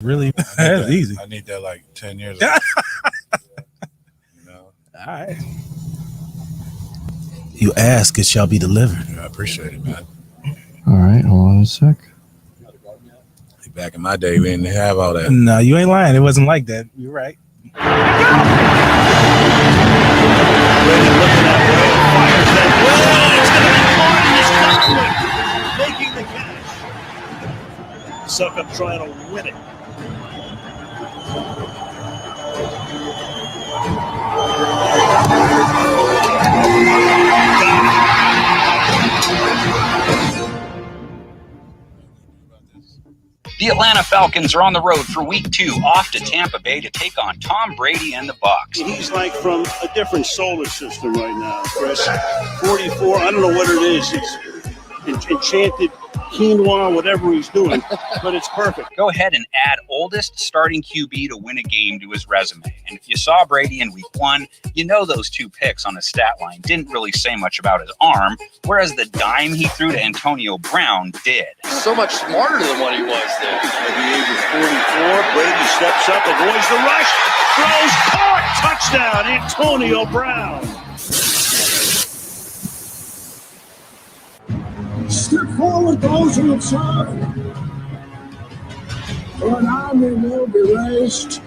Really? That's easy. I need that like 10 years ago. All right. You ask, it shall be delivered. Yeah, I appreciate it, man. All right, hold on a sec. Back in my day, we didn't have all that. No, you ain't lying. It wasn't like that. You're right. Making the catch. Suckup trying to win it. The Atlanta Falcons are on the road for Week 2, off to Tampa Bay to take on Tom Brady and the Bucs. He's like from a different solar system right now, Chris. 44, I don't know what it is. It's enchanted quinoa, whatever he's doing, but it's perfect. Go ahead and add oldest starting QB to win a game to his resume. And if you saw Brady in Week 1, you know those 2 picks on his stat line didn't really say much about his arm, whereas the dime he threw to Antonio Brown did. So much smarter than what he was there. At the age of 44, Brady steps up, avoids the rush, throws, caught, touchdown, Antonio Brown. Step forward, those who have served. For an army will be raised.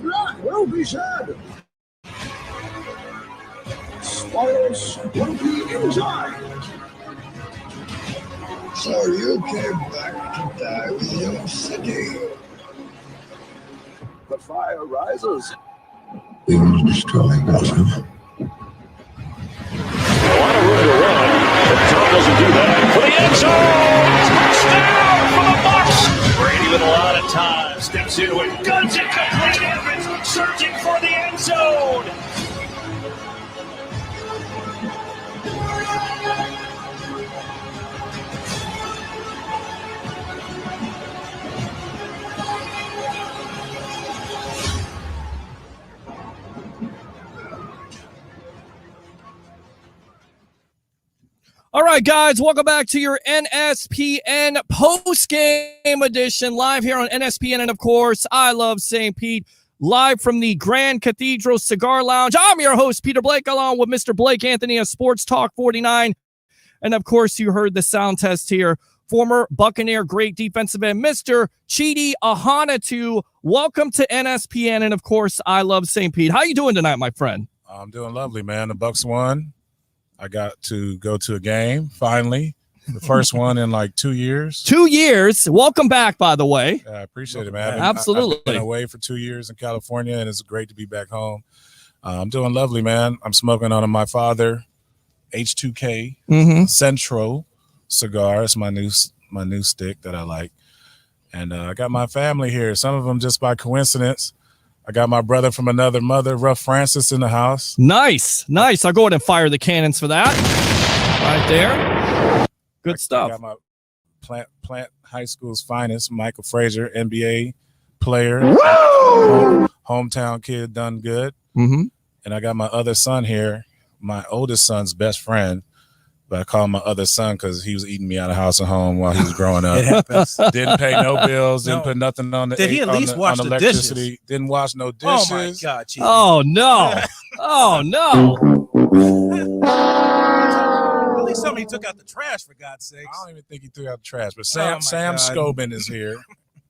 Blood will be shed. Spoils will be enjoyed. So you came back to die with your city. The fire rises. We will destroy Gotham. A lot of room to run, but Tom doesn't do that. For the end zone! Touchdown for the Bucs! Brady with a lot of time, steps into it, guns it complete. Evans searching for the end zone. All right, guys, welcome back to your NSPN post-game edition, live here on NSPN, and of course, I Love St. Pete, live from the Grand Cathedral Cigar Lounge. I'm your host, Peter Blake, along with Mr. Blake Anthony of Sports Talk 49, and of course, you heard the sound test here. Former Buccaneer great defensive end, Mr. Chidi Ahanatu. Welcome to NSPN, and of course, I Love St. Pete. How you doing tonight, my friend? I'm doing lovely, man. The Bucs won. I got to go to a game, finally. The first one in like 2 years. 2 years. Welcome back, by the way. I appreciate it, man. Absolutely. I've been away for 2 years in California, and it's great to be back home. I'm doing lovely, man. I'm smoking on my father H2K Centro cigar. It's my new stick that I like. And I got my family here. Some of them just by coincidence. I got my brother from another mother, Ruff Francis, in the house. Nice. I'll go ahead and fire the cannons for that. Right there. Good stuff. I got my Plant High School's finest, Michael Frazier, NBA player. Hometown kid, done good. Mm-hmm. And I got my other son here, my oldest son's best friend. But I call him my other son because he was eating me out of house and home while he was growing up. It happens. Didn't pay no bills. Didn't put nothing on the. Did he at least wash the electricity? dishes? Didn't wash no dishes. Oh my God! Chief. Oh no! Oh no! At least somebody took out the trash, for God's sakes. I don't even think he threw out the trash. But Oh, Sam God. Scobin is here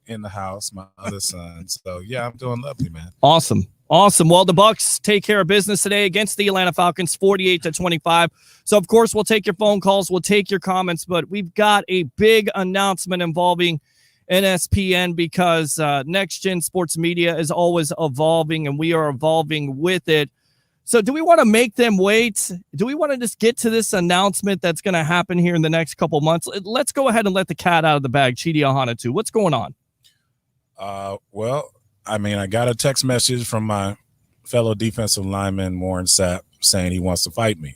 in the house, my other son. So yeah, I'm doing lovely, man. Awesome. Well, the Bucs take care of business today against the Atlanta Falcons, 48-25. So, of course, we'll take your phone calls, we'll take your comments, but we've got a big announcement involving NSPN because Next Gen Sports Media is always evolving, and we are evolving with it. So, do we want to make them wait? Do we want to just get to this announcement that's going to happen here in the next couple months? Let's go ahead and let the cat out of the bag. Chidi Ahanatu, what's going on? Well, I mean, I got a text message from my fellow defensive lineman, Warren Sapp, saying he wants to fight me.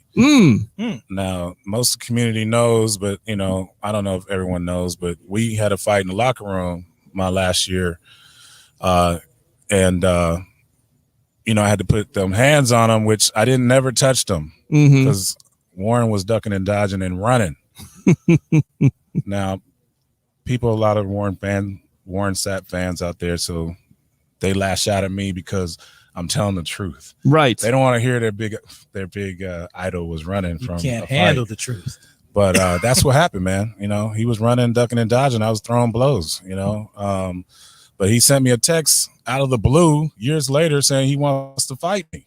Now, most of the community knows, but, I don't know if everyone knows, but we had a fight in the locker room my last year. I had to put them hands on him, which I didn't never touch them because Warren was ducking and dodging and running. Now, a lot of Warren Warren Sapp fans out there, so they lash out at me because I'm telling the truth. Right. They don't want to hear their big idol was running You from. can't a handle fight. the truth. But that's what happened, man. You know, he was running, ducking, and dodging. I was throwing blows. You know, but he sent me a text out of the blue years later saying he wants to fight me.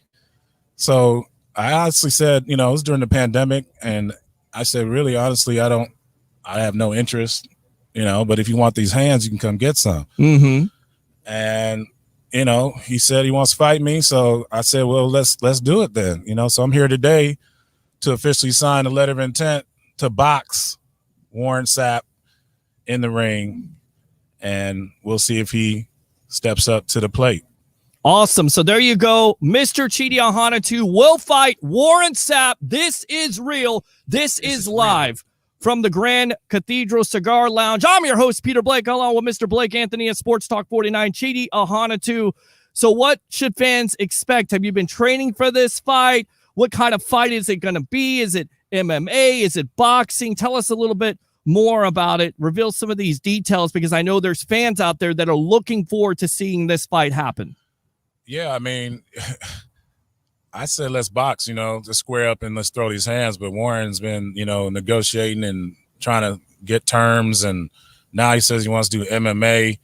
So I honestly said, you know, it was during the pandemic, and I said, really, honestly, I have no interest. You know, but if you want these hands, you can come get some. Mm-hmm. And you know, he said he wants to fight me. So I said, well, let's do it then. You know, so I'm here today to officially sign a letter of intent to box Warren Sapp in the ring, and we'll see if he steps up to the plate. Awesome. So there you go. Mr. Chidi Ahanatu will fight Warren Sapp. This is real. This is live from the Grand Cathedral Cigar Lounge. I'm your host, Peter Blake, along with Mr. Blake Anthony at Sports Talk 49, Chidi Ahanatu. So what should fans expect? Have you been training for this fight? What kind of fight is it going to be? Is it MMA? Is it boxing? Tell us a little bit more about it. Reveal some of these details, because I know there's fans out there that are looking forward to seeing this fight happen. Yeah, I mean, I said let's box, you know, just square up and let's throw these hands. But Warren's been, you know, negotiating and trying to get terms, and now he says he wants to do MMA.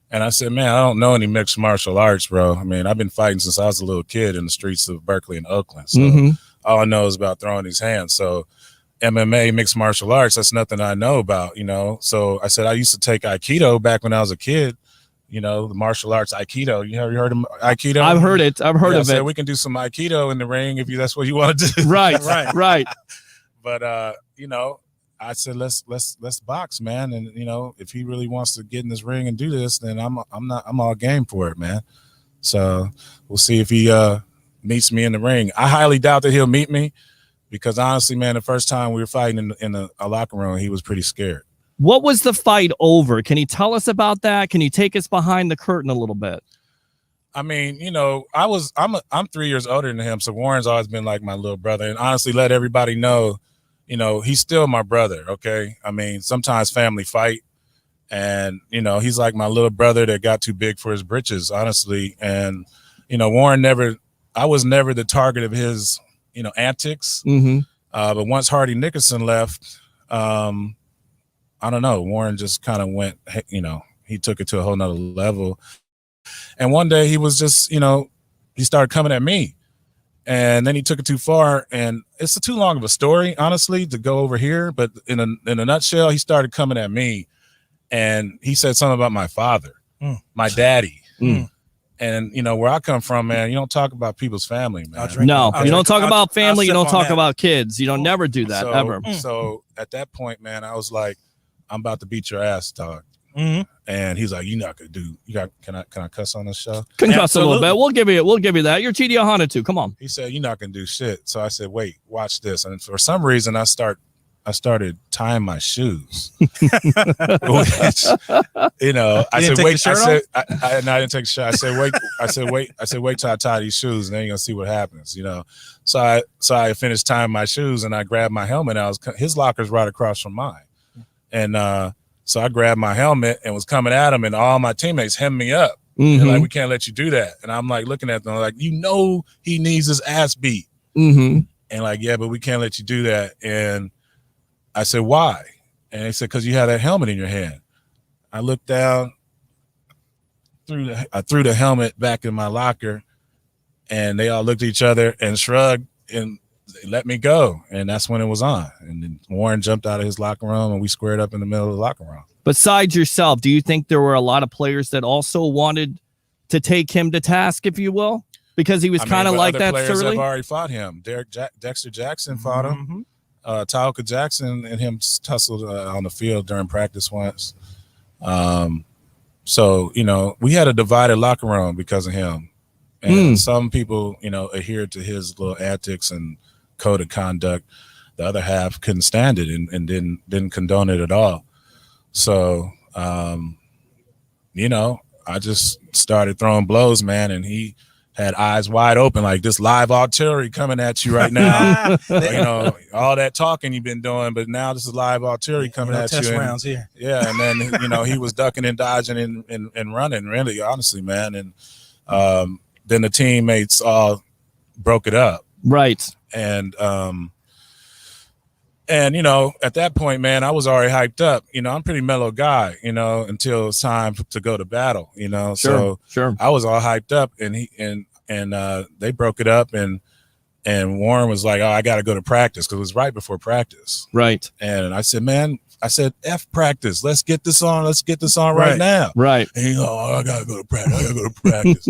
And I said, man, I don't know any mixed martial arts, bro. I mean, I've been fighting since I was a little kid in the streets of Berkeley and Oakland. So all I know is about throwing these hands. So MMA, mixed martial arts, that's nothing I know about, you know. So I said I used to take Aikido back when I was a kid. You know, the martial arts Aikido. You heard of Aikido? I've heard it. I've heard of it. We can do some Aikido in the ring if that's what you want to do. Right, Right. right. But you know, I said let's box, man. And you know, if he really wants to get in this ring and do this, then I'm all game for it, man. So we'll see if he meets me in the ring. I highly doubt that he'll meet me, because honestly, man, the first time we were fighting in a locker room, he was pretty scared. What was the fight over? Can you tell us about that? Can you take us behind the curtain a little bit? I mean, you know, I'm 3 years older than him, so Warren's always been like my little brother. And honestly, let everybody know, you know, he's still my brother. Okay, I mean, sometimes family fight, and you know, he's like my little brother that got too big for his britches, honestly. And you know, I was never the target of his, you know, antics. But once Hardy Nickerson left, I don't know, Warren just kind of went, you know, he took it to a whole nother level. And one day he was just, you know, he started coming at me, and then he took it too far. And it's too long of a story, honestly, to go over here. But in a nutshell, he started coming at me, and he said something about my father, my daddy. And, you know, where I come from, man, you don't talk about people's family, man. No, you don't talk about family. You don't talk that. about kids. You don't never do that, ever. So at that point, man, I was like, I'm about to beat your ass, dog. And he's like, you're not gonna do. Can I cuss on this show? Can cuss a little bit. We'll give you that. You're Chidi Ahanatu. Come on. He said, you're not gonna do shit. So I said, wait, watch this. And for some reason, I started tying my shoes. Which, you know, I said, wait. I didn't take a shirt. I said, wait. I said, wait till I tie these shoes, and then you're gonna see what happens. You know. So I finished tying my shoes, and I grabbed my helmet. His locker's right across from mine. And so I grabbed my helmet and was coming at him, and all my teammates hemmed me up. They're like, we can't let you do that. And I'm like looking at them like, you know, he needs his ass beat. And like, yeah, but we can't let you do that. And I said, why? And they said, because you had that helmet in your hand. I looked down, I threw the helmet back in my locker, and they all looked at each other and shrugged and let me go. And that's when it was on. And then Warren jumped out of his locker room, and we squared up in the middle of the locker room. Besides yourself, do you think there were a lot of players that also wanted to take him to task, if you will? Because he was kind of like that, players surly? have already fought him. Dexter Jackson fought him. Taoka Jackson and him tussled on the field during practice once. So, you know, we had a divided locker room because of him. And some people, you know, adhered to his little antics and code of conduct. The other half couldn't stand it and didn't condone it at all. So, you know, I just started throwing blows, man. And he had eyes wide open, like this live artillery coming at you right now. All that talking you've been doing, but now this is live artillery coming at test you. rounds here. Yeah, and then he was ducking and dodging and running, really, honestly, man. And then the teammates all broke it up. Right. And at that point, man, I was already hyped up. I'm a pretty mellow guy, until it's time to go to battle, Sure. I was all hyped up, and they broke it up, and Warren was like, "Oh, I got to go to practice," because it was right before practice. Right. And I said, "Man," F practice. Let's get this on. Let's get this on right now. Right. And he's like, "Oh, I got to go to practice.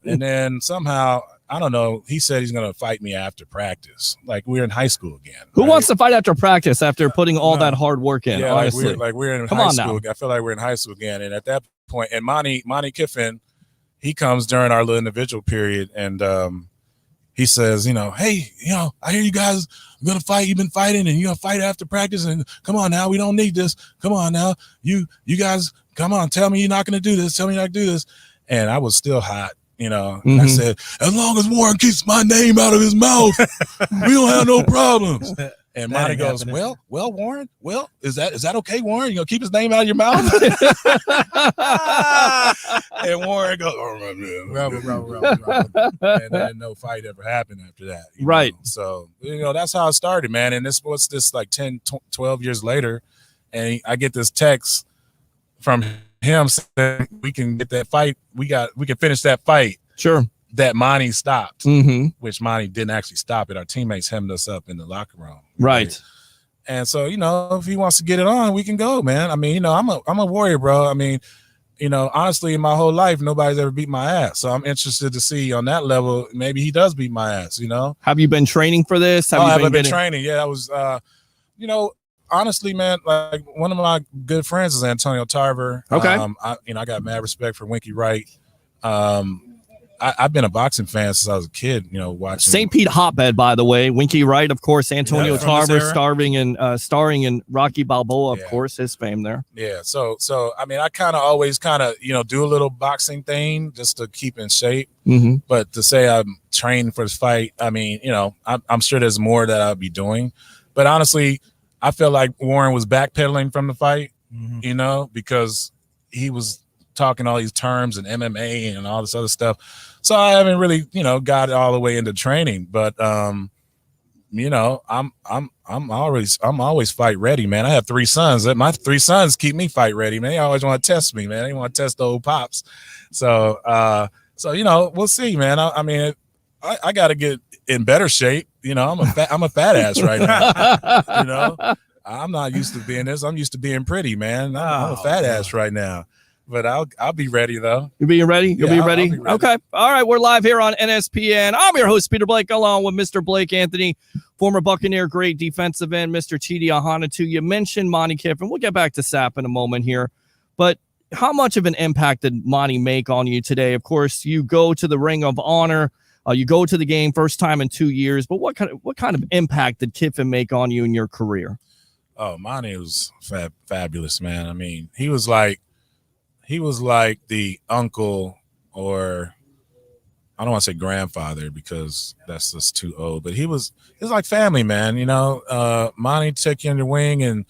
And then somehow, I don't know, he said he's going to fight me after practice. Like we're in high school again. Who wants to fight after practice after putting all that hard work in? Yeah, honestly. we're in Come high on school. now. I feel like we're in high school again. And at that point, and Monty Kiffin, he comes during our little individual period, and he says, "Hey, I hear you guys are gonna fight. You've been fighting, and you're gonna fight after practice. And come on now, we don't need this. Come on now, you guys, come on, tell me you're not gonna do this. Tell me you're not gonna do this." And I was still hot. And I said, "As long as Warren keeps my name out of his mouth, we don't have no problems." And Monty goes, well, Warren, is that okay, Warren? You gonna keep his name out of your mouth? And Warren goes, and then no fight ever happened after that. Right. So, that's how it started, man. And this like 10, 12 years later, and I get this text from him saying we can get that fight. We can finish that fight. Sure. That Monty stopped, Mm-hmm. which Monty didn't actually stop it. Our teammates hemmed us up in the locker room. Right. And so, if he wants to get it on, we can go, man. I mean, I'm a warrior, bro. I mean, honestly, in my whole life, nobody's ever beat my ass. So I'm interested to see on that level, maybe he does beat my ass, Have you been training for this? I've been training. Yeah, I was, honestly, man, like one of my good friends is Antonio Tarver. Okay. I got mad respect for Winky Wright. I've been a boxing fan since I was a kid, watching St. Pete hotbed, by the way. Winky Wright, of course. Antonio Tarver starring in Rocky Balboa, of course, his fame there. Yeah. So I mean, I always do a little boxing thing just to keep in shape. Mm-hmm. But to say I'm trained for this fight, I mean, I'm sure there's more that I'll be doing. But honestly, I feel like Warren was backpedaling from the fight, because he was talking all these terms and MMA and all this other stuff. So I haven't really, got all the way into training, but I'm always fight ready, man. I have 3 sons. My 3 sons keep me fight ready, man. They always want to test me, man. They want to test the old pops. So we'll see, man. I mean, I got to get in better shape. I'm a fat ass right now. I'm not used to being this. I'm used to being pretty, man. I'm a fat ass right now. But I'll be ready, though. You being ready? You'll be ready? I'll be ready? Okay. All right. We're live here on NSPN. I'm your host, Peter Blake, along with Mr. Blake Anthony, former Buccaneer, great defensive end, Mr. Chidi Ahana. You mentioned Monty Kiffin. We'll get back to Sapp in a moment here. But how much of an impact did Monty make on you today? Of course, you go to the Ring of Honor. You go to the game first time in 2 years. But what kind of impact did Kiffin make on you in your career? Oh, Monty was fabulous, man. I mean, he was like the uncle, or I don't want to say grandfather because that's just too old, but he was like family, man. Monty took you under wing, and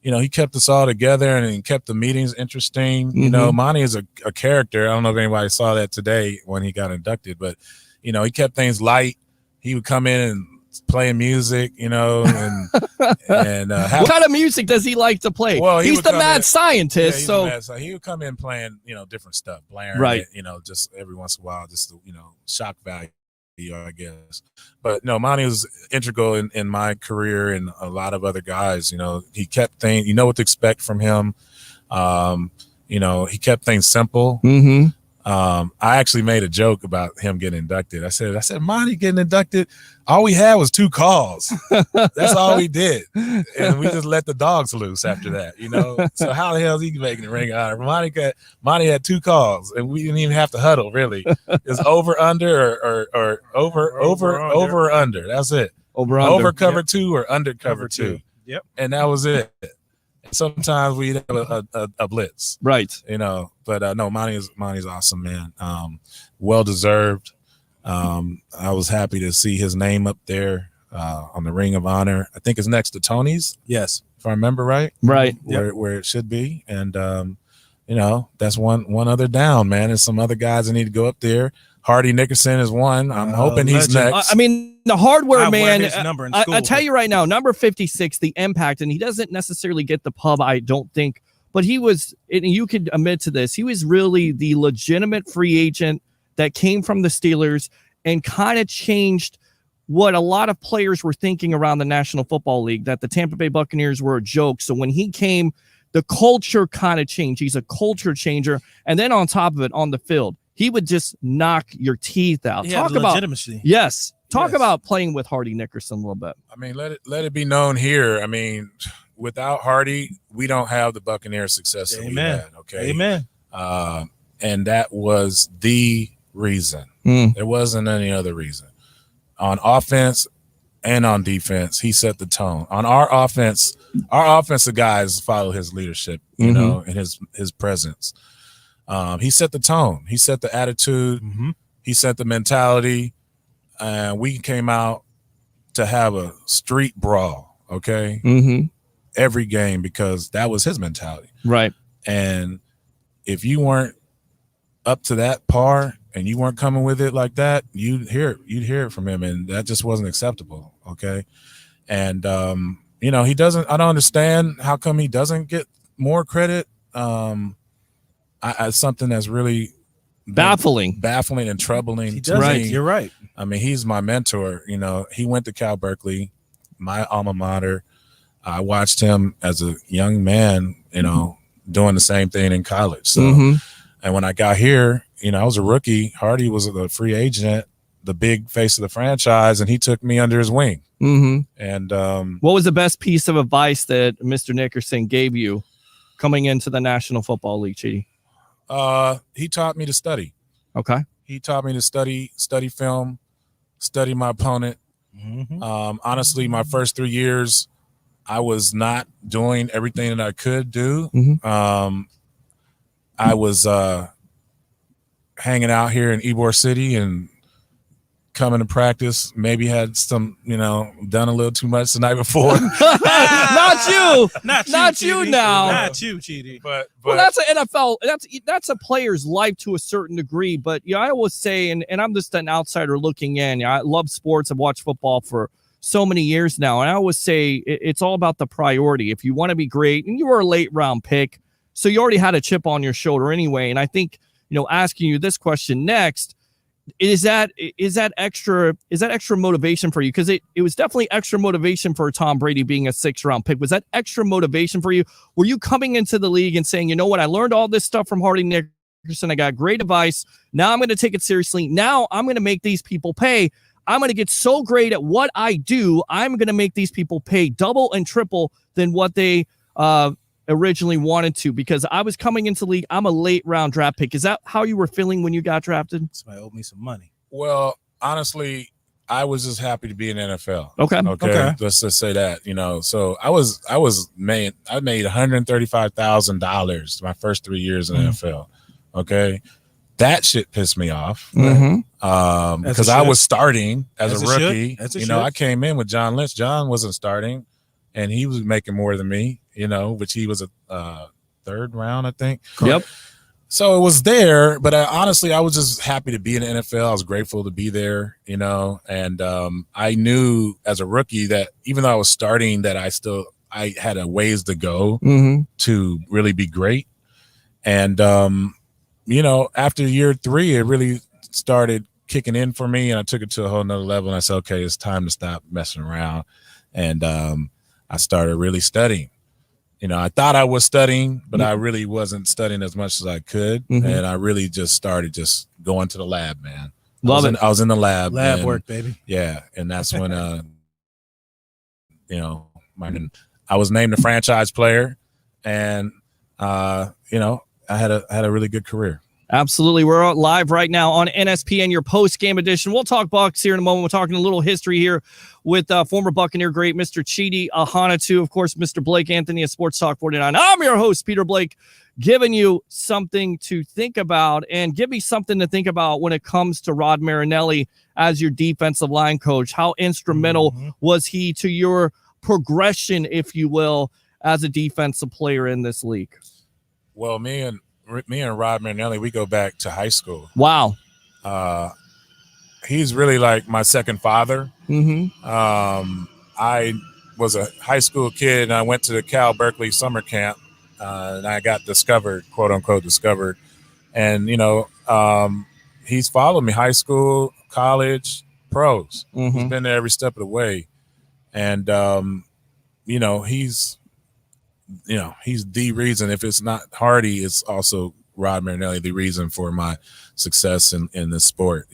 he kept us all together, and he kept the meetings interesting. Mm-hmm. Monty is a character. I don't know if anybody saw that today when he got inducted, but he kept things light. He would come in and playing music, and what kind of music does he like to play? Well, he's the mad scientist, so he would come in playing, different stuff, blaring right. it, just every once in a while, just to, shock value, I guess. But no, Monty was integral in my career and a lot of other guys. He kept things, what to expect from him. He kept things simple. Mm-hmm. I actually made a joke about him getting inducted. I said, Monty getting inducted, all we had was 2 calls. That's all we did. And we just let the dogs loose after that, So how the hell is he making the Ring of Honor? Monty had 2 calls, and we didn't even have to huddle, really. It's over, under, or over, under. That's it. Over cover 2 or under cover 2. Yep. And that was it. Sometimes we'd have a blitz, right? But no, Monty's awesome, man. Well deserved. I was happy to see his name up there on the Ring of Honor. I think it's next to Tony's. Yes. If I remember right. Right. Where it should be. And, that's one other down, man. There's some other guys that need to go up there. Hardy Nickerson is one. I'm hoping he's legend. next. I mean, the hardware man. His number in I school. tell you right now, number 56, the impact, and he doesn't necessarily get the pub, I don't think, but he was, and you could admit to this, he was really the legitimate free agent that came from the Steelers and kind of changed what a lot of players were thinking around the National Football League, that the Tampa Bay Buccaneers were a joke. So when he came, the culture kind of changed. He's a culture changer. And then on top of it, on the field, he would just knock your teeth out. He Talk had about legitimacy. yes. Talk Yes. about playing with Hardy Nickerson a little bit. I mean, let it be known here. I mean, without Hardy, we don't have the Buccaneers success that we Amen. had. Okay. Amen. And that was the reason. There wasn't any other reason. On offense and on defense, he set the tone. On our offensive guys follow his leadership, you know, and his presence. He set the tone. He set the attitude. He set the mentality. And we came out to have a street brawl, okay? Every game, because that was his mentality. Right. And if you weren't up to that par and you weren't coming with it like that, you'd hear it from him, and that just wasn't acceptable, okay? And I don't understand how come he doesn't get more credit. It's something that's really baffling and troubling. He does. Right. You're right. I mean, he's my mentor. He went to Cal Berkeley, my alma mater. I watched him as a young man, doing the same thing in college. So, and when I got here, I was a rookie. Hardy was a free agent, the big face of the franchise, and he took me under his wing. And what was the best piece of advice that Mr. Nickerson gave you coming into the National Football League, Chidi? He taught me to study. Okay. He taught me to study film, study my opponent. Honestly, my first 3 years, I was not doing everything that I could do. I was hanging out here in Ybor City and coming to practice. Maybe had some, done a little too much the night before. Not you. Not you, you now. Not you, Chidi. But Well, that's an NFL. That's a player's life to a certain degree. But I always say, and I'm just an outsider looking in. I love sports. I've watched football for so many years now, and I always say it's all about the priority. If you want to be great, and you were a late round pick, so you already had a chip on your shoulder anyway. And I think asking you this question next. Is that extra motivation for you? Because it was definitely extra motivation for Tom Brady being a 6th round pick. Was that extra motivation for you? Were you coming into the league and saying, you know what, I learned all this stuff from Hardy Nickerson. I got great advice. Now I'm going to take it seriously. Now I'm going to make these people pay. I'm going to get so great at what I do. I'm going to make these people pay double and triple than what they originally wanted to, because I was coming into the league. I'm a late round draft pick. Is that how you were feeling when you got drafted? Somebody owed me some money. Well, honestly, I was just happy to be in the NFL. Okay. Let's just say that, So I made $135,000 my first 3 years in the NFL. Okay. That shit pissed me off. Because I was starting as a rookie. I came in with John Lynch. John wasn't starting, and he was making more than me, which he was a 3rd round, I think. Yep. So it was there, but honestly, I was just happy to be in the NFL. I was grateful to be there, and I knew as a rookie that even though I was starting, that I had a ways to go to really be great. And, after year 3, it really started kicking in for me, and I took it to a whole nother level. And I said, okay, it's time to stop messing around. And I started really studying. I thought I was studying, but I really wasn't studying as much as I could. And I really just started just going to the lab, man. I was in the lab. Lab work, baby. Yeah. And that's when, I was named the franchise player, and, I had a really good career. Absolutely. We're live right now on NSPN, your post-game edition. We'll talk Bucs here in a moment. We're talking a little history here with former Buccaneer great Mr. Chidi Ahanatu. Of course, Mr. Blake Anthony of Sports Talk 49. I'm your host, Peter Blake. giving you something to think about, and give me something to think about when it comes to Rod Marinelli as your defensive line coach. How instrumental was he to your progression, if you will, as a defensive player in this league? Well, me and Rod Marinelli, we go back to high school. Wow. He's really like my second father. Mm-hmm. I was a high school kid, and I went to the Cal Berkeley summer camp, and I got discovered, quote unquote, discovered. And, he's followed me high school, college, pros. Mm-hmm. He's been there every step of the way. And, he's the reason. If it's not Hardy, it's also Rod Marinelli, the reason for my success in this sport.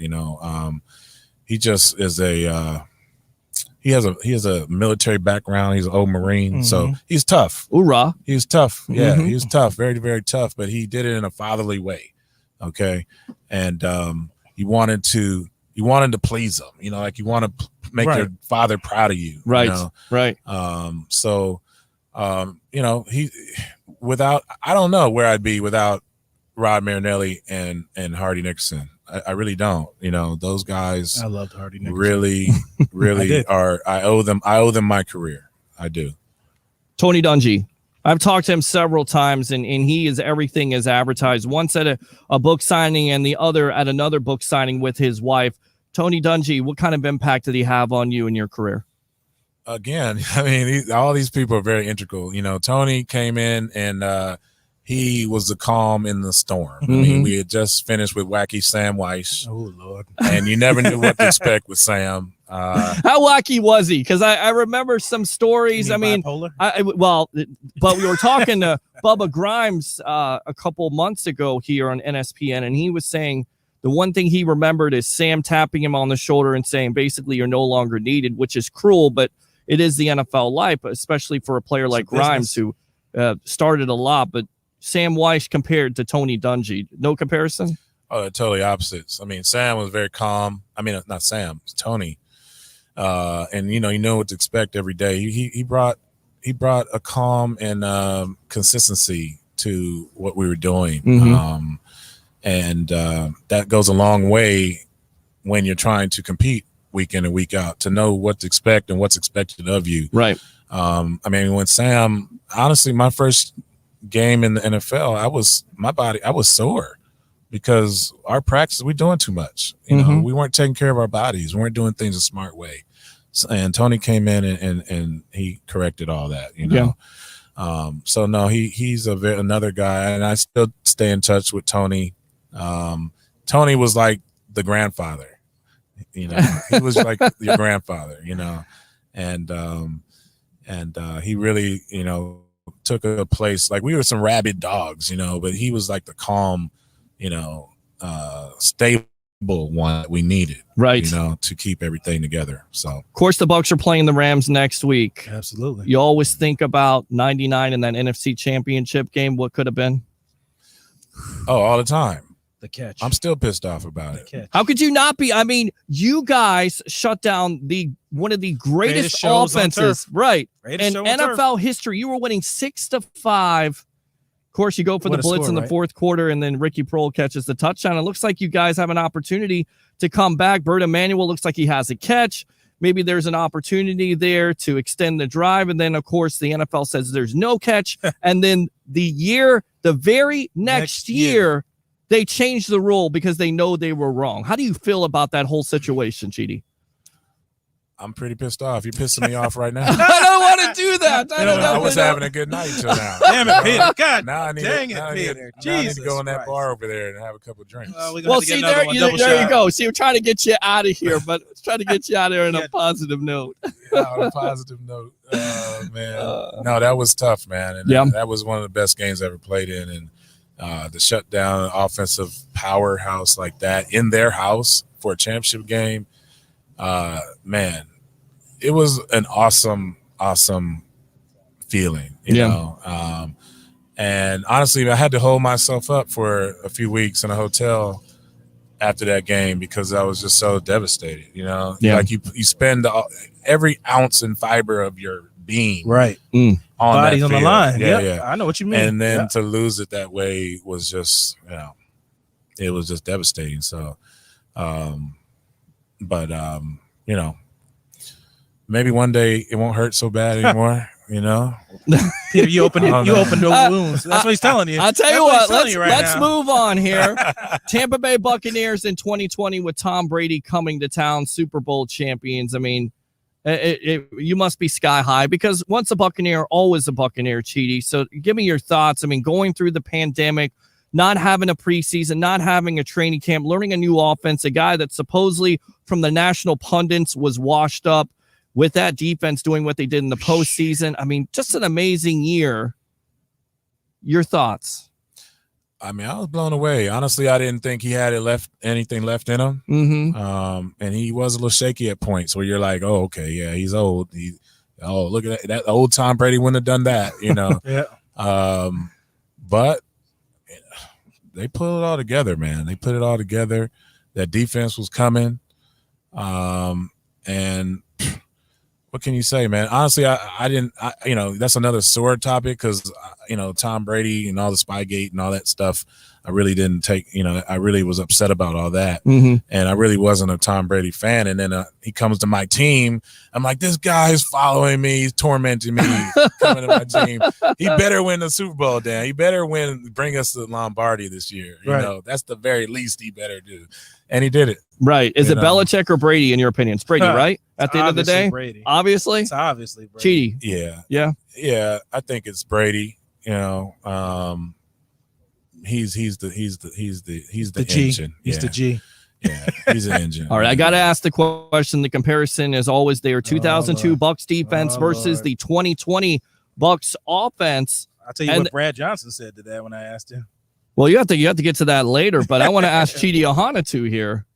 He just is he has a military background. He's an old Marine, so he's tough. Hoorah. He's tough. Yeah, Mhm. he's tough. Very, very tough. But he did it in a fatherly way. Okay, and you wanted to please him. Like you want to make Right. your father proud of you. Right. You know? Right. He without, I don't know where I'd be without Rod Marinelli and Hardy Nickerson. I really don't. Those guys I loved Hardy Nickerson. really, really did. are. I owe them my career. I do. Tony Dungy. I've talked to him several times, and he is everything as advertised. Once at a book signing and the other at another book signing with his wife. Tony Dungy, what kind of impact did he have on you in your career? Again, I mean, all these people are very integral. Tony came in and he was the calm in the storm. I mean, we had just finished with Wacky Sam Weiss, Oh, Lord. and you never knew what to expect with Sam. How wacky was he? Because I remember some stories. I mean, bipolar? but we were talking to Bubba Grimes a couple months ago here on NSPN, and he was saying the one thing he remembered is Sam tapping him on the shoulder and saying, basically, you're no longer needed, which is cruel, but it is the NFL life, especially for a player like Grimes who started a lot. But Sam Weiss compared to Tony Dungy, no comparison? Oh, they're totally opposites. I mean, Sam was very calm. I mean, not Sam, it's Tony. And you know what to expect every day. He brought a calm and consistency to what we were doing. And that goes a long way when you're trying to compete week in and week out, to know what to expect and what's expected of you. Right. I mean, when Sam, honestly, my first game in the NFL, I was sore because our practice, we're doing too much. We weren't taking care of our bodies. We weren't doing things a smart way. And Tony came in and he corrected all that, So no, he's another guy, and I still stay in touch with Tony. Tony was like the grandfather, he was like your grandfather, and he really, took a place, like we were some rabid dogs, but he was like the calm, stable one that we needed, right? To keep everything together. So of course the Bucs are playing the Rams next week. Absolutely. You always think about 99 in that NFC Championship game. What could have been? Oh, all the time. The catch. I'm still pissed off about it. Catch. How could you not be? I mean, you guys shut down one of the greatest shows on offenses, right? Greatest In show on turf. NFL history. You were winning 6-5. Of course, you go for What the a blitz score, in the right? fourth quarter, and then Ricky Prohl catches the touchdown. It looks like you guys have an opportunity to come back. Bert Emanuel looks like he has a catch. Maybe there's an opportunity there to extend the drive. And then, of course, the NFL says there's no catch. And then the very next year, they changed the rule because they know they were wrong. How do you feel about that whole situation, GD? I'm pretty pissed off. You're pissing me off right now. I don't want to do that. I was having a good night till now. Damn it, Peter. God Now I need dang now it, I need- Peter. now I need to Jesus go in that Christ. bar over there and have a couple drinks. Well, see, there you go. See, we're trying to get you out of here, but trying to get you out of here on a positive note. On a positive note, man. No, that was tough, man. And Yeah. that was one of the best games I ever played in. And to shut down an offensive powerhouse like that in their house for a championship game, man, it was an awesome feeling, you know. And honestly, I had to hold myself up for a few weeks in a hotel after that game because I was just so devastated, Like you spend every ounce and fiber of your being Right. on on Bodies that on the field. line. Yeah, Yep, yeah. I know what you mean. And then Yeah. to lose it that way was just, it was just devastating. So, but maybe one day it won't hurt so bad anymore. Peter, you opened I don't you know. opened those wounds. That's what he's telling you. I'll tell That's you what what. he's telling you right Let's now. move on here. Tampa Bay Buccaneers in 2020 with Tom Brady coming to town, Super Bowl champions. I mean, you must be sky high because once a Buccaneer, always a Buccaneer, Cheaty. So give me your thoughts. I mean, going through the pandemic, not having a preseason, not having a training camp, learning a new offense, a guy that supposedly from the national pundits was washed up with that defense doing what they did in the postseason. I mean, just an amazing year. Your thoughts? I mean, I was blown away. Honestly, I didn't think he had anything left in him. Mm-hmm. And he was a little shaky at points where you're like, oh, okay, yeah, he's old. Look at that old Tom Brady wouldn't have done that, Yeah. But they put it all together, man. They put it all together. That defense was coming. And what can you say, man? Honestly, I didn't, that's another sore topic because, Tom Brady and all the Spygate and all that stuff, I really didn't take, I really was upset about all that. Mm-hmm. And I really wasn't a Tom Brady fan. And then he comes to my team. I'm like, this guy is following me. He's tormenting me, coming to my team. He better win the Super Bowl, Dan. He better bring us to Lombardi this year. Right. That's the very least he better do. And he did it. Right. Is it know. Belichick or Brady in your opinion? It's Brady, right? At the end of the Obviously day? Brady. Obviously? It's obviously Brady. Cheaty. Yeah. Yeah. I think it's Brady. He's the The G. engine. He's the G. Yeah, he's an engine. All right, I got to ask the question. The comparison is always there. 2002 Lord. Bucs defense Oh, versus Lord. the 2020 Bucs offense. I'll tell you And- what Brad Johnson said to that when I asked him. Well, you have to get to that later, but I want to ask Chidi Ahana here.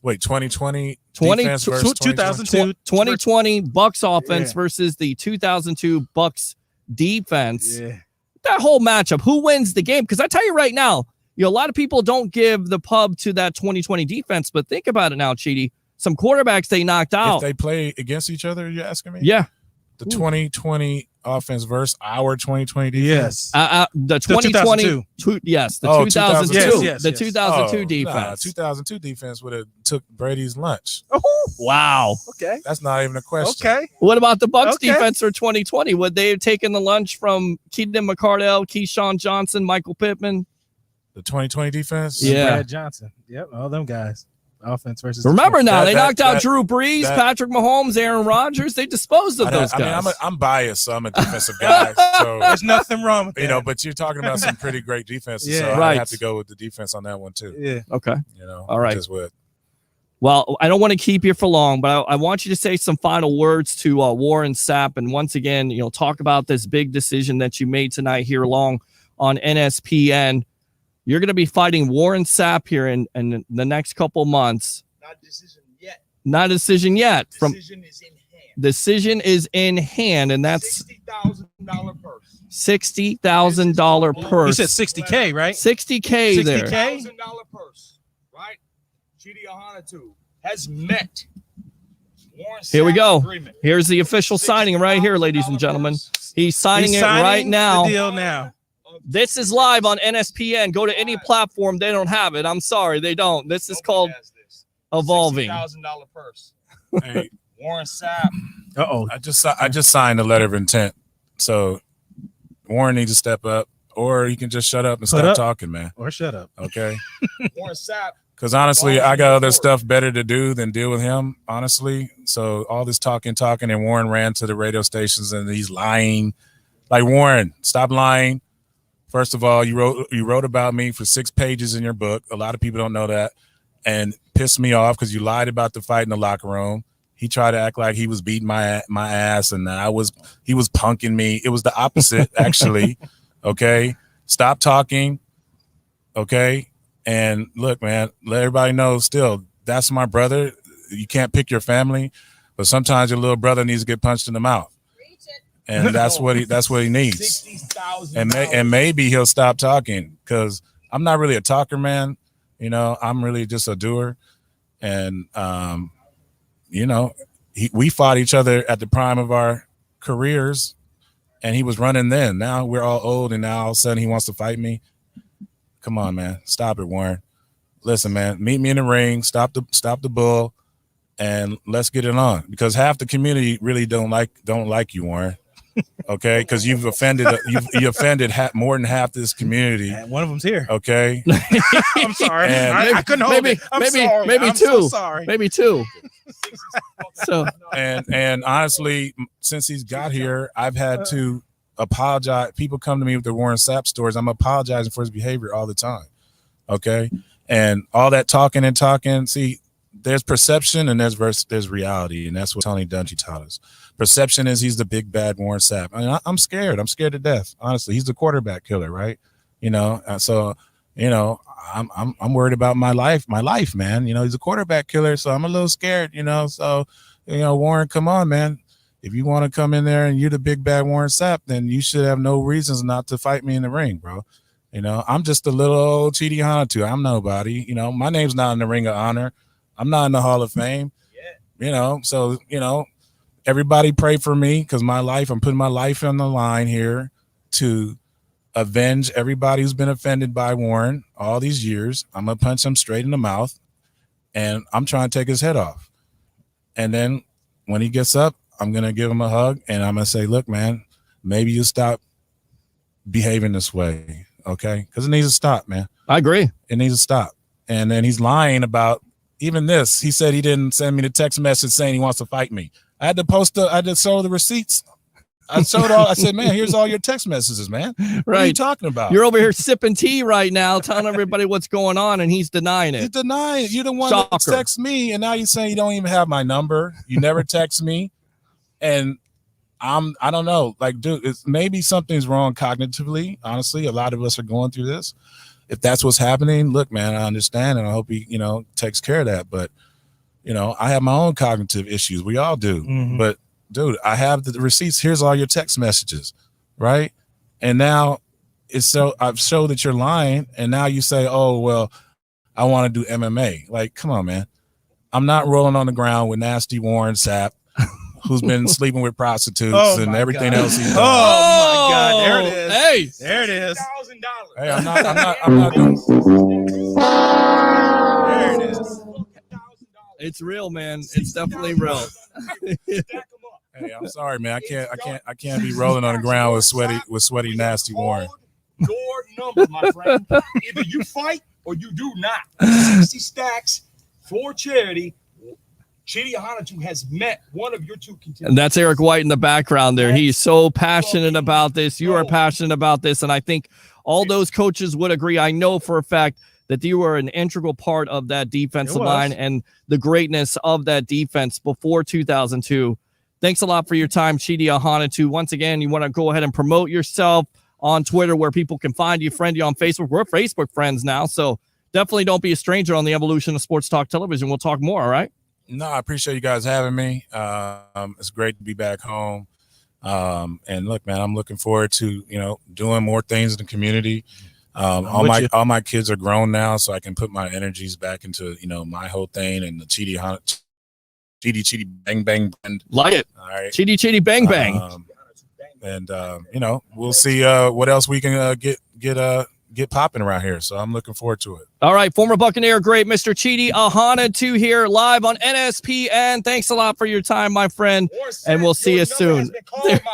Wait, 2020 20 defense versus 2002. 2020 Bucs offense Yeah. versus the 2002 Bucs defense. Yeah. That whole matchup, who wins the game? Because I tell you right now, a lot of people don't give the pub to that 2020 defense, but think about it now, Chidi. Some quarterbacks they knocked out. If they play against each other, you're asking me? Yeah. The 2020 offense versus our 2020 defense. Yes. The 2020, 2002. yes, the Oh, 2002, 2002. Yes, the yes. 2002 Nah, defense. 2002 defense would have took Brady's lunch. Wow. Okay. That's not even a question. Okay. What about the Bucs Okay. defense for 2020? Would they have taken the lunch from Keenan McCardell, Keyshawn Johnson, Michael Pittman? The 2020 defense? Yeah. Brad Johnson. Yep. All them guys. Offense versus Remember now, That- they that- knocked out that- Drew Brees, that- Patrick Mahomes, Aaron Rodgers. They disposed of those guys. I'm biased, so I'm a defensive guy. So There's nothing wrong with that. but you're talking about some pretty great defenses. Yeah. so Right. I have to go with the defense on that one too. Yeah. Okay. All right. Just would. Well, I don't want to keep you for long, but I want you to say some final words to Warren Sapp. And once again, talk about this big decision that you made tonight here along on NSPN. You're going to be fighting Warren Sapp here in the next couple months. Not a decision yet. Not a decision yet. Decision is in hand. Decision is in hand, and that's $60,000 purse. $60,000 You purse. said 60K, right? $60K there. 60K? $60,000 purse, right? Chidi Ahana has met. Warren Here we Sapp's go. agreement. Here's the official signing right here, ladies and gentlemen. purse. He's signing He's it right signing now. the deal now. This is live on NSPN. Go to any platform. They don't have it. I'm sorry. They don't. This is Nobody called has this. evolving. $60,000 purse. Hey, Warren Sapp. Uh-oh. I just signed a letter of intent. So Warren needs to step up, or he can just shut up and Put stop up. talking, man. Or shut up. Okay. Warren Sapp. Because honestly, I got other stuff better to do than deal with him, honestly. So all this talking, and Warren ran to the radio stations and he's lying. Like, Warren, stop lying. First of all, you wrote about me for 6 pages in your book. A lot of people don't know that, and pissed me off because you lied about the fight in the locker room. He tried to act like he was beating my ass, and he was punking me. It was the opposite, actually. Okay, stop talking. Okay, and look, man, let everybody know. Still, that's my brother. You can't pick your family, but sometimes your little brother needs to get punched in the mouth. And that's what he needs. $60,000. And maybe he'll stop talking because I'm not really a talker, man. I'm really just a doer. And we fought each other at the prime of our careers, and he was running then. Now we're all old, and now all of a sudden he wants to fight me. Come on, man. Stop it, Warren. Listen, man, meet me in the ring, stop the bull, and let's get it on. Because half the community really don't like you, Warren. Okay, because you've offended more than half this community. And one of them's here. Okay, I'm sorry. And I couldn't hold it. I'm sorry. Maybe I'm two. so sorry. Maybe two. So and honestly, since he's got here, I've had to apologize. People come to me with their Warren Sapp stories. I'm apologizing for his behavior all the time. Okay, and all that talking. See, there's perception and there's reality, and that's what Tony Dungy taught us. Perception is he's the big bad Warren Sapp. I mean, I'm scared. I'm scared to death. Honestly, he's the quarterback killer, right? So I'm worried about my life, man. He's a quarterback killer, so I'm a little scared. So Warren, come on, man. If you want to come in there and you're the big bad Warren Sapp, then you should have no reasons not to fight me in the ring, bro. I'm just a little old Chidi Hanatu. I'm nobody. My name's not in the Ring of Honor. I'm not in the Hall of Fame. So everybody pray for me because I'm putting my life on the line here to avenge everybody who's been offended by Warren all these years. I'm going to punch him straight in the mouth, and I'm trying to take his head off. And then when he gets up, I'm going to give him a hug, and I'm going to say, look, man, maybe you stop behaving this way, okay? Because it needs to stop, man. I agree. It needs to stop. And then he's lying about even this. He said he didn't send me the text message saying he wants to fight me. I had to show the receipts. I said, man, here's all your text messages, man. What are you talking about? You're over here sipping tea right now, telling everybody what's going on, and he's denying it. He's denying it. You're the one that texts me, and now you're saying you don't even have my number. You never text me. And I don't know. Like, dude, maybe something's wrong cognitively. Honestly, a lot of us are going through this. If that's what's happening, look, man, I understand, and I hope he, takes care of that. But, I have my own cognitive issues. We all do. Mm-hmm. But, dude, I have the receipts. Here's all your text messages, right? And now I've showed that you're lying, and now you say, oh, well, I want to do MMA. Like, come on, man. I'm not rolling on the ground with nasty Warren Sapp, who's been sleeping with prostitutes and everything else he's done. Oh, my God. There it is. Hey. There it is. $1,000. Hey, I'm not doing. There it is. It's real, man. It's definitely real. Hey, I'm sorry, man. I can't be rolling on the ground with sweaty, nasty Warren. Your number, my friend. Either you fight or you do not. 60 stacks for charity. Chidi Hanatu has met one of your two contenders. And that's Eric White in the background there. He's so passionate about this. You are passionate about this. And I think all those coaches would agree. I know for a fact that you were an integral part of that defensive line and the greatness of that defense before 2002. Thanks a lot for your time, Chidi Hanatu. Once again, you want to go ahead and promote yourself on Twitter where people can find you, friend you on Facebook. We're Facebook friends now, so definitely don't be a stranger on the evolution of sports talk television. We'll talk more, all right? No, I appreciate you guys having me. It's great to be back home. And look, man, I'm looking forward to, doing more things in the community. All my kids are grown now, so I can put my energies back into, my whole thing and the Chidi bang bang blend. Like it. All right. Chidi bang bang. We'll see what else we can get popping around here. So I'm looking forward to it. All right, former Buccaneer great Mr. Chidi Hanatu here live on NSPN. Thanks a lot for your time, my friend, and we'll see you soon.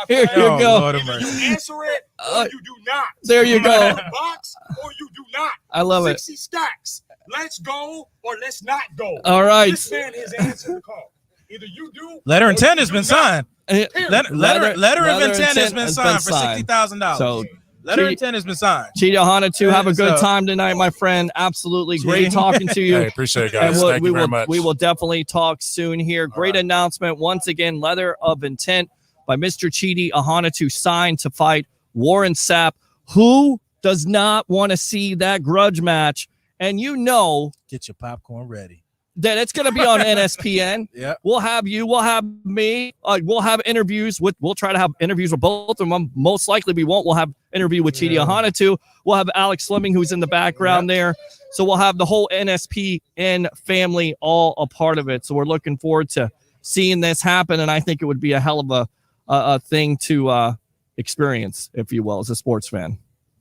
Here you go. You answer it or you do not. There you go. Box or you do not. I love 60 stacks. Let's go or let's not go. All right. This man has answered the call. Either you do. Letter of intent has been signed. Letter of intent has been signed for $60,000. So letter of intent has been signed. Chidi Hanatu, have a good time tonight, my friend. Absolutely great talking to you. I appreciate it, guys. And Thank you very much. We will definitely talk soon here. Great announcement. Once again, letter of intent by Mr. Chidi Hanatu signed to fight Warren Sapp. Who does not want to see that grudge match? And get your popcorn ready. That it's going to be on NSPN. Yeah, we'll have you. We'll have me. We'll have interviews with. We'll try to have interviews with both of them. Most likely, we won't. We'll have interview with Chidi Hanatu. We'll have Alex Fleming, who's in the background there. So we'll have the whole NSPN family all a part of it. So we're looking forward to seeing this happen, and I think it would be a hell of a thing to experience, if you will, as a sports fan.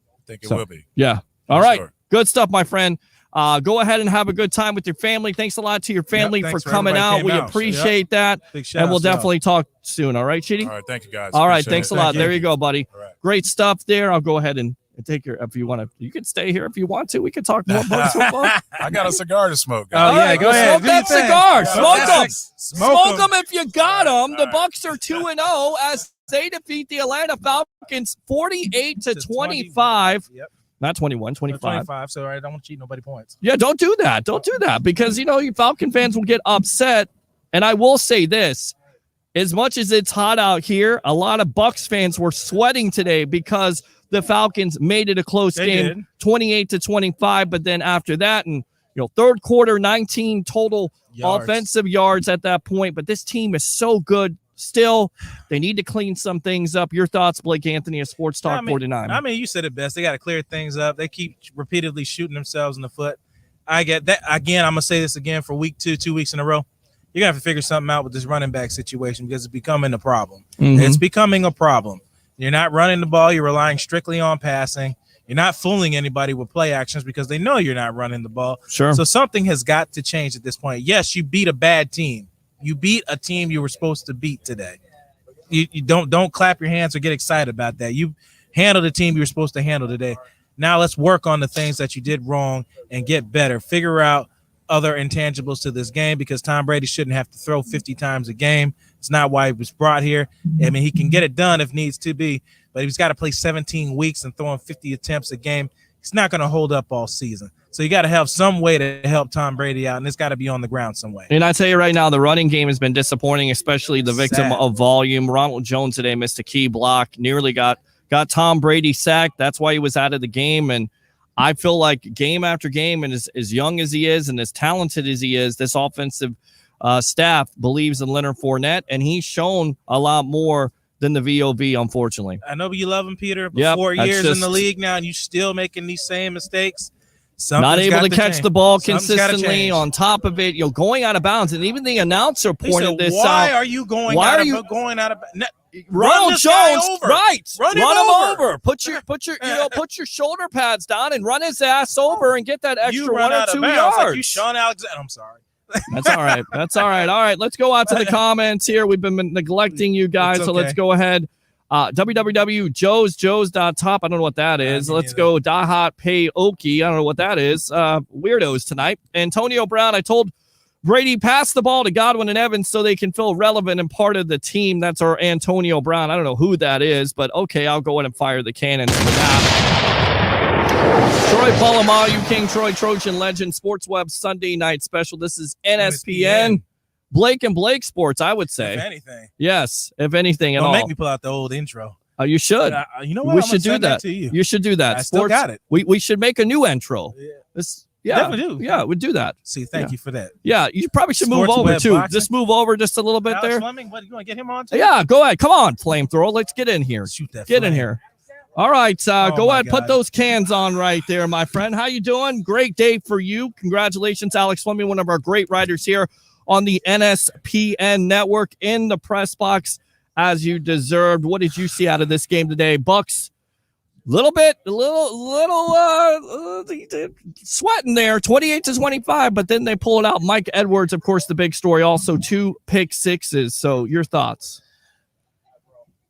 I think it will be. Yeah. All right. Sure. Good stuff, my friend. Go ahead and have a good time with your family. Thanks a lot to your family for coming out. We appreciate that. And we'll definitely talk soon. All right, Chidi? All right. Thank you, guys. All right. Appreciate Thanks it. a lot. Thank There you. you go, buddy. Right. Great stuff there. I'll go ahead and take your, if you want to, you can stay here if you want to. We can talk more Bucs football. I got a cigar to smoke. Oh, guys. yeah, right, go ahead. Smoke that cigar. Smoke them. Smoke them if you got them. All The right. Bucs are 2-0 as they defeat the Atlanta Falcons 48-25. Yep. Not 21, 25. 25, so I don't want to cheat nobody points. Yeah, don't do that. Don't do that because, you Falcon fans will get upset. And I will say this, as much as it's hot out here, a lot of Bucs fans were sweating today because the Falcons made it a close game, 28-25. But then after that, and, third quarter, 19 total offensive yards at that point. But this team is so good. Still, they need to clean some things up. Your thoughts, Blake Anthony of Sports Talk 49. I mean, you said it best. They got to clear things up. They keep repeatedly shooting themselves in the foot. I get that. Again, I'm going to say this again for week 2 weeks in a row. You're going to have to figure something out with this running back situation because it's becoming a problem. Mm-hmm. It's becoming a problem. You're not running the ball. You're relying strictly on passing. You're not fooling anybody with play actions because they know you're not running the ball. Sure. So something has got to change at this point. Yes, you beat a bad team. You beat a team you were supposed to beat today. You don't clap your hands or get excited about that. You handled the team you were supposed to handle today. Now let's work on the things that you did wrong and get better. Figure out other intangibles to this game because Tom Brady shouldn't have to throw 50 times a game. It's not why he was brought here. I mean, he can get it done if needs to be, but he's got to play 17 weeks and throwing 50 attempts a game. He's not going to hold up all season. So you got to have some way to help Tom Brady out, and it's got to be on the ground some way. And I tell you right now, the running game has been disappointing, especially the victim of volume. Ronald Jones today missed a key block, nearly got Tom Brady sacked. That's why he was out of the game. And I feel like game after game, and as young as he is and as talented as he is, this offensive staff believes in Leonard Fournette, and he's shown a lot more than the VOV, unfortunately. I know you love him, Peter, but 4 years in the league now, and you still making these same mistakes. Not able to catch the ball consistently. On top of it, going out of bounds, and even the announcer pointed this out. Why are you going out of bounds? Ronald Jones, right? Run him over. Put your put your shoulder pads down and run his ass over and get that extra 1 or 2 yards. Like you, Sean Alexander. I'm sorry. That's all right. That's all right. All right, let's go out to the comments here. We've been neglecting you guys, so let's go ahead. www.joes.top. I don't know what that is. Let's go Dahat Payoki. I don't know what that is. Weirdos tonight. Antonio Brown, I told Brady, pass the ball to Godwin and Evans so they can feel relevant and part of the team. That's our Antonio Brown. I don't know who that is, but okay, I'll go ahead and fire the cannons for that. Troy Polamalu, King Troy, Trojan Legend, Sports Web Sunday night special. This is NSPN. Blake and Blake Sports, I would say. If anything. Yes, if anything at all. Don't make me pull out the old intro. You should. You know what? We should do that. You should do that. I still got it. We should make a new intro. Yeah. Definitely do. Yeah, we'd do that. See, thank you for that. Yeah, you probably should Sports move over Web too. Boxing. Just move over just a little bit Alex there. Fleming, what, you want to get him on too? Yeah, go ahead. Come on, flamethrower. Let's get in here. Shoot that Get in flame. here. All right, go ahead. God. Put those cans on right there, my friend. How you doing? Great day for you. Congratulations, Alex Fleming, one of our great writers here on the NSPN network in the press box, as you deserved. What did you see out of this game today? Bucs, little sweating there, 28-25, but then they pull it out. Mike Edwards, of course, the big story, also 2 pick sixes. So your thoughts?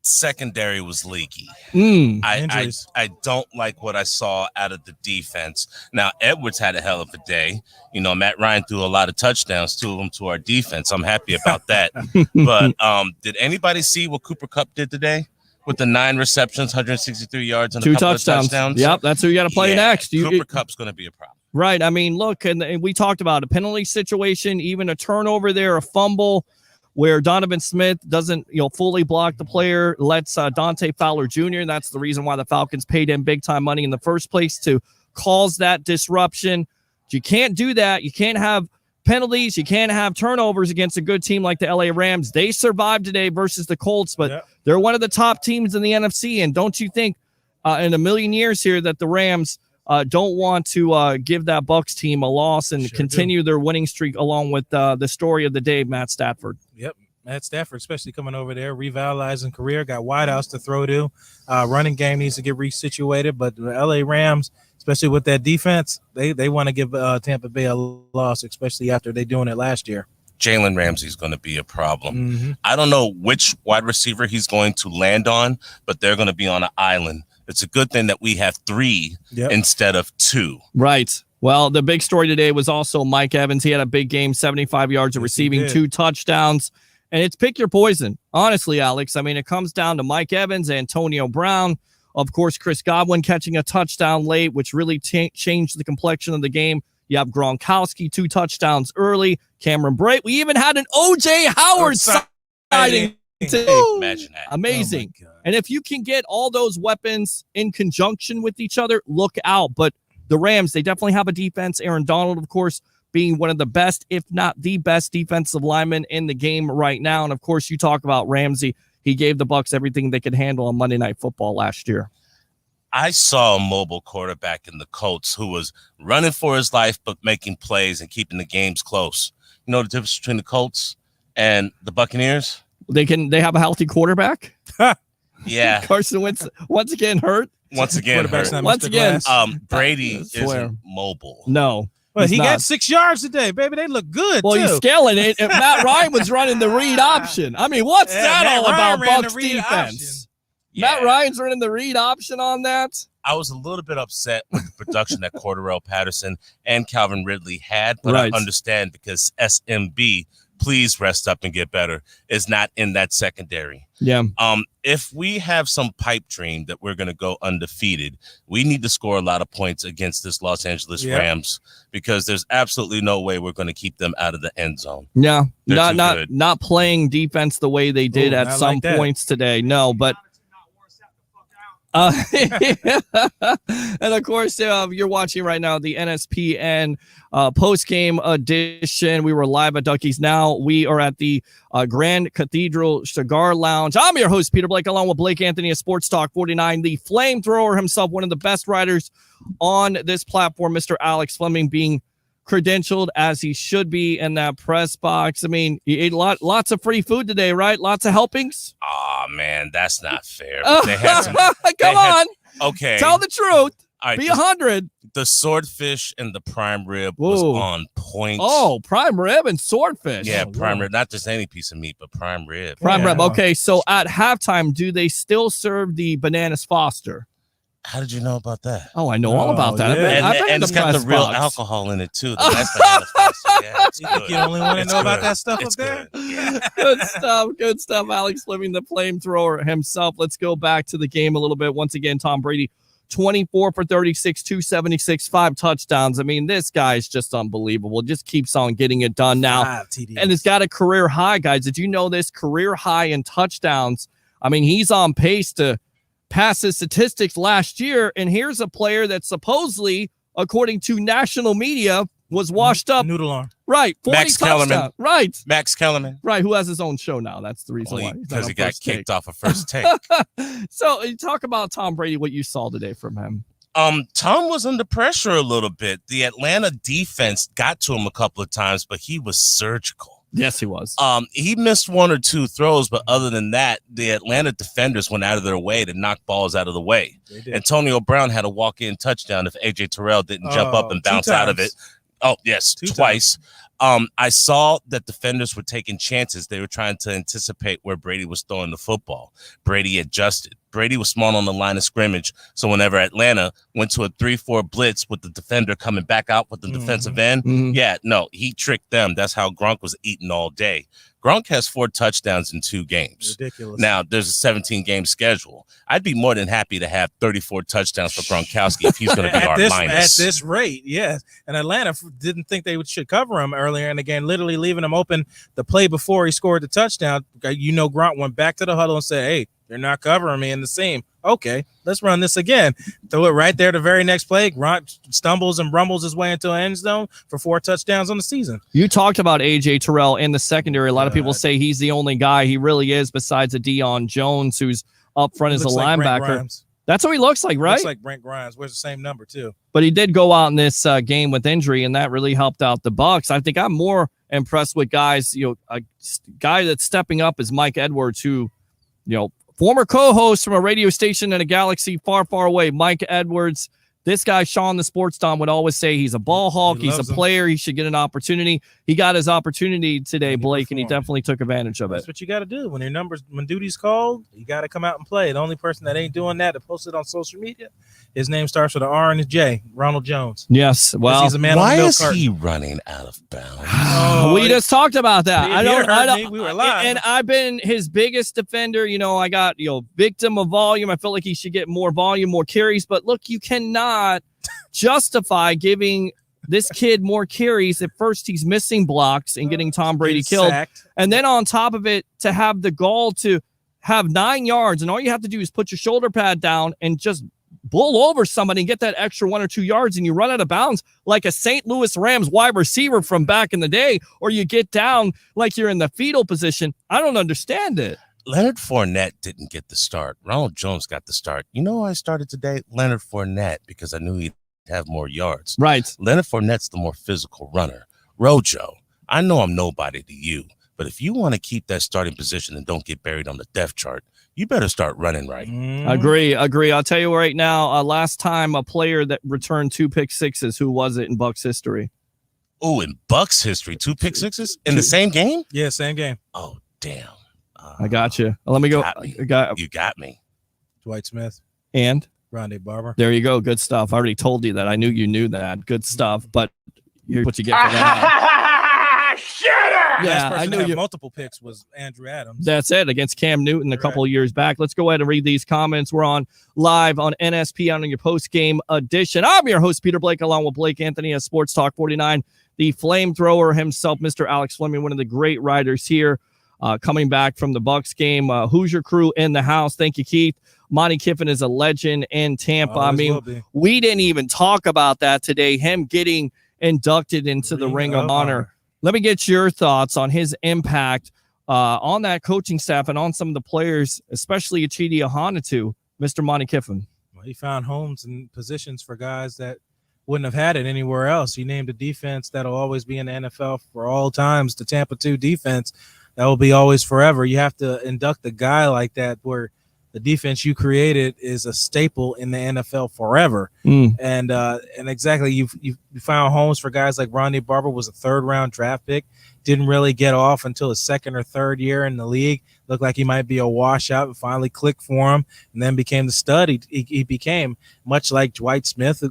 Secondary was leaky. Injuries. I don't like what I saw out of the defense. Now, Edwards had a hell of a day. Matt Ryan threw a lot of touchdowns, 2 of them to our defense. I'm happy about that. But did anybody see what Cooper Kupp did today with the 9 receptions, 163 yards, and 2 a couple touchdowns. of touchdowns? Yep, that's who you got to play next. Cooper Kupp's going to be a problem. Right. I mean, look, and we talked about a penalty situation, even a turnover there, a fumble, where Donovan Smith doesn't, fully block the player, lets Dante Fowler Jr. That's the reason why the Falcons paid him big time money in the first place, to cause that disruption. You can't do that. You can't have penalties. You can't have turnovers against a good team like the LA Rams. They survived today versus the Colts, but they're one of the top teams in the NFC. And don't you think in a million years here that the Rams don't want to give that Bucs team a loss and continue their winning streak, along with the story of the day, Matt Stafford? Yep. Matt Stafford, especially coming over there, revitalizing career, got wideouts to throw to. Running game needs to get resituated, but the LA Rams, especially with that defense, they want to give Tampa Bay a loss, especially after they doing it last year. Jalen Ramsey's going to be a problem. Mm-hmm. I don't know which wide receiver he's going to land on, but they're going to be on an island. It's a good thing that we have 3 instead of 2. Right. Well, the big story today was also Mike Evans. He had a big game, 75 yards of receiving, 2 touchdowns. And it's pick your poison, honestly, Alex. I mean, it comes down to Mike Evans, Antonio Brown, of course, Chris Godwin catching a touchdown late, which really changed the complexion of the game. You have Gronkowski, 2 touchdowns early. Cameron Brate. We even had an O.J. Howard sighting. Imagine that. Amazing. And if you can get all those weapons in conjunction with each other, look out. But the Rams, they definitely have a defense. Aaron Donald, of course, being one of the best, if not the best defensive lineman in the game right now. And, of course, you talk about Ramsey. He gave the Bucs everything they could handle on Monday Night Football last year. I saw a mobile quarterback in the Colts who was running for his life but making plays and keeping the games close. You know the difference between the Colts and the Buccaneers? They have a healthy quarterback. Yeah. Carson Wentz once again hurt. Once again, Brady isn't mobile. No. Well, he got 6 yards today, baby. They look good. Well, he's scaling it. Matt Ryan was running the read option. I mean, what's that all about, Bucs defense? Yeah. Matt Ryan's running the read option on that. I was a little bit upset with the production that Cordarrelle Patterson and Calvin Ridley had, but I understand because SMB, please rest up and get better, is not in that secondary. Yeah. If we have some pipe dream that we're going to go undefeated, we need to score a lot of points against this Los Angeles Rams because there's absolutely no way we're going to keep them out of the end zone. Yeah. They're not playing defense the way they did at some points today. No, but and of course, you're watching right now the NSPN post-game edition. We were live at Ducky's. Now we are at the Grand Cathedral Cigar Lounge. I'm your host, Peter Blake, along with Blake Anthony of Sports Talk 49, the flamethrower himself, one of the best writers on this platform, Mr. Alex Fleming, being credentialed as he should be in that press box. I mean, he ate lots of free food today, right? Lots of helpings. Oh man, that's not fair. They had some, Come on. Okay. Tell the truth. Right, be 100. The swordfish and the prime rib was on point. Oh, prime rib and swordfish. Yeah, prime rib. Not just any piece of meat, but prime rib. Prime rib. Okay, so at halftime, do they still serve the Bananas Foster? How did you know about that? Oh, I know all about that. Yeah. And it's got the real alcohol in it, too. That's you're the only one to know about that stuff up there? Yeah. Good stuff. Alex Fleming, the flamethrower himself. Let's go back to the game a little bit. Once again, Tom Brady, 24 for 36, 276, 5 touchdowns. I mean, this guy's just unbelievable. Just keeps on getting it done now. And it's got a career high, guys. Did you know this? Career high in touchdowns. I mean, he's on pace to pass his statistics last year. And here's a player that supposedly, according to national media, was washed up. Noodle arm. Right. 40 Max Kellerman. Right. Max Kellerman. Right. Who has his own show now. That's the reason why. Because he got kicked off of First Take. So you talk about Tom Brady, what you saw today from him. Tom was under pressure a little bit. The Atlanta defense got to him a couple of times, but he was surgical. Yes, he was. He missed 1 or 2 throws, but other than that, the Atlanta defenders went out of their way to knock balls out of the way. Antonio Brown had a walk-in touchdown if A.J. Terrell didn't jump up and bounce out of it. Oh, yes, twice. I saw that defenders were taking chances. They were trying to anticipate where Brady was throwing the football. Brady adjusted. Brady was small on the line of scrimmage, so whenever Atlanta went to a 3-4 blitz with the defender coming back out with the defensive end, he tricked them. That's how Gronk was eating all day. Gronk has 4 touchdowns in 2 games. Ridiculous. Now, there's a 17-game schedule. I'd be more than happy to have 34 touchdowns for Gronkowski if he's going to be our minus. At this rate, yes. And Atlanta didn't think they should cover him earlier in the game, literally leaving him open the play before he scored the touchdown. You know, Gronk went back to the huddle and said, hey, they're not covering me in the seam. Okay, let's run this again. Throw it right there the very next play. Gronk stumbles and rumbles his way into an end zone for 4 touchdowns on the season. You talked about A.J. Terrell in the secondary. A lot of people say he's the only guy. He really is, besides a Deion Jones, who's up front as a linebacker. That's what he looks like, right? Looks like Brent Grimes. Wears the same number, too. But he did go out in this game with injury, and that really helped out the Bucs. I think I'm more impressed with guys. A guy that's stepping up is Mike Edwards, who, former co-host from a radio station in a galaxy far, far away. Mike Edwards. This guy, Sean the Sports Dom, would always say he's a ball hawk. He's a player. He should get an opportunity. He got his opportunity today, Blake, and he definitely took advantage of it. That's what you got to do. When duty's called, you got to come out and play. The only person that ain't doing that, to post it on social media, his name starts with an R and a J, Ronald Jones. Yes. Well, he's a man why on the is he running out of bounds? We just talked about that. I don't. We were live. And I've been his biggest defender. I got, victim of volume. I feel like he should get more volume, more carries. But look, you cannot justify giving this kid more carries if first he's missing blocks and getting Tom Brady killed. Sacked. And then on top of it, to have the gall to have 9 yards, and all you have to do is put your shoulder pad down and just bull over somebody and get that extra 1 or 2 yards, and you run out of bounds like a St. Louis Rams wide receiver from back in the day, or you get down like you're in the fetal position. I don't understand it. Leonard Fournette didn't get the start. Ronald Jones got the start. I started today? Leonard Fournette, because I knew he'd have more yards. Right. Leonard Fournette's the more physical runner. Rojo, I know I'm nobody to you, but if you want to keep that starting position and don't get buried on the depth chart, you better start running right. Agree. I'll tell you right now, last time a player that returned 2 pick sixes, who was it in Bucs history? Oh, in Bucs history, 2 pick sixes in the same game? Yeah, same game. Oh, damn. I got you. Let me go. You got me. Dwight Smith and Rondé Barber. There you go. Good stuff. I already told you that. I knew you knew that. Good stuff. But here's what you get for that. Yeah, I knew you. Multiple picks was Andrew Adams. That's it, against Cam Newton a couple of years back. Let's go ahead and read these comments. We're on live on NSPN on your post-game edition. I'm your host, Peter Blake, along with Blake Anthony of Sports Talk 49, the flamethrower himself, Mr. Alex Fleming, one of the great writers here, coming back from the Bucs game. Hoosier crew in the house. Thank you, Keith. Monty Kiffin is a legend in Tampa. I mean, we didn't even talk about that today, him getting inducted into the Ring of Honor. Let me get your thoughts on his impact on that coaching staff and on some of the players, especially Chidi Ahanotu, Mr. Monty Kiffin. Well, he found homes and positions for guys that wouldn't have had it anywhere else. He named a defense that'll always be in the NFL for all times, the Tampa 2 defense. That will be always forever. You have to induct a guy like that where the defense you created is a staple in the NFL forever. And exactly, you found homes for guys like Rondé Barber, was a 3rd-round draft pick, didn't really get off until his 2nd or 3rd year in the league. Looked like he might be a washout, and finally clicked for him, and then became the stud he became, much like Dwight Smith,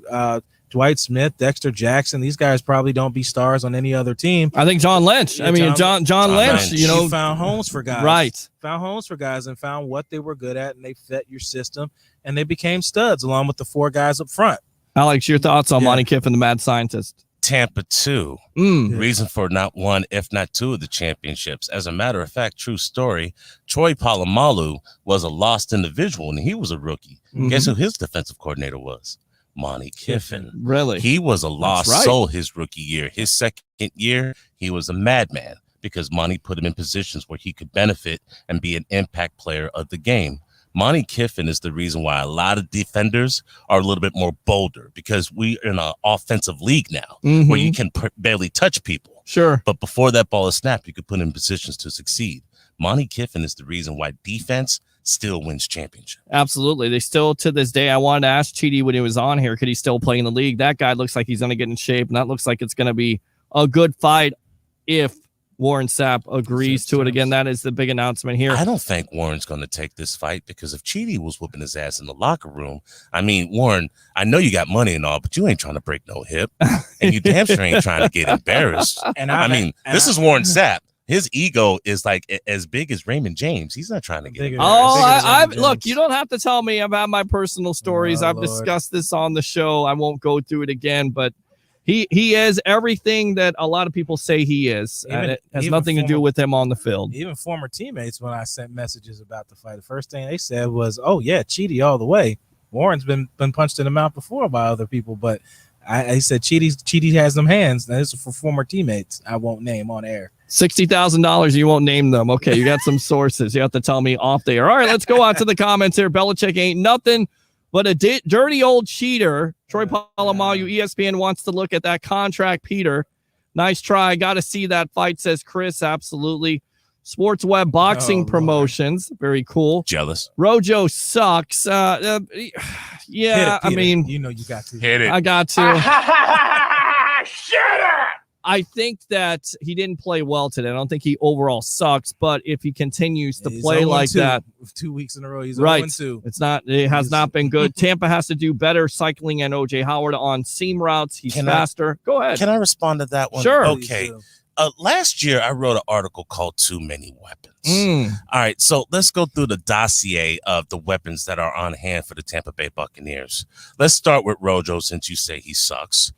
Dexter Jackson. These guys probably don't be stars on any other team. I think John Lynch. Yeah, John Lynch, He found homes for guys. Right. Found homes for guys and found what they were good at, and they fit your system, and they became studs along with the 4 guys up front. Alex, your thoughts on Monty Kiffin, the mad scientist? Tampa 2. Reason for not 1, if not 2 of the championships. As a matter of fact, true story, Troy Polamalu was a lost individual, and he was a rookie. Guess who his defensive coordinator was? Monty Kiffin. Really? He was a lost soul his rookie year. His 2nd year, he was a madman because Monty put him in positions where he could benefit and be an impact player of the game. Monty Kiffin is the reason why a lot of defenders are a little bit more bolder, because we're in an offensive league now where you can barely touch people. Sure. But before that ball is snapped, you could put in positions to succeed. Monty Kiffin is the reason why defense still wins championship. Absolutely. They still, to this day, I wanted to ask Chidi when he was on here, could he still play in the league? That guy looks like he's going to get in shape, and that looks like it's going to be a good fight if Warren Sapp agrees to it. Again, that is the big announcement here. I don't think Warren's going to take this fight, because if Chidi was whooping his ass in the locker room, I mean, Warren, I know you got money and all, but you ain't trying to break no hip, and you damn sure ain't trying to get embarrassed. This is Warren Sapp. His ego is like as big as Raymond James. He's not trying to get. Look, you don't have to tell me about my personal stories. I've discussed this on the show. I won't go through it again, but he is everything that a lot of people say he is. And it has nothing to do with him on the field. Even former teammates, when I sent messages about the fight, the first thing they said was, "Oh yeah, Chidi all the way." Warren's been punched in the mouth before by other people, but I said Chidi has them hands. Now, this is for former teammates I won't name on air. $60,000. You won't name them. Okay, you got some sources. You have to tell me off there. All right, let's go on to the comments here. Belichick ain't nothing but a dirty old cheater. Troy Polamalu, ESPN wants to look at that contract, Peter. Nice try. Got to see that fight, says Chris. Absolutely. Sports Web Boxing Promotions. Very cool. Jealous. Rojo sucks. Yeah, Hit it, I mean, you know you got to hit it. I got to. Shut up! I think that he didn't play well today. I don't think he overall sucks, but if he continues to play like that, 2 weeks in a row, he's right, 0-2. it has not been good. Tampa has to do better cycling and OJ Howard on seam routes. He's faster. Go ahead. Can I respond to that one? Sure. Okay. Last year, I wrote an article called Too Many Weapons. All right, so let's go through the dossier of the weapons that are on hand for the Tampa Bay Buccaneers. Let's start with Rojo, since you say he sucks.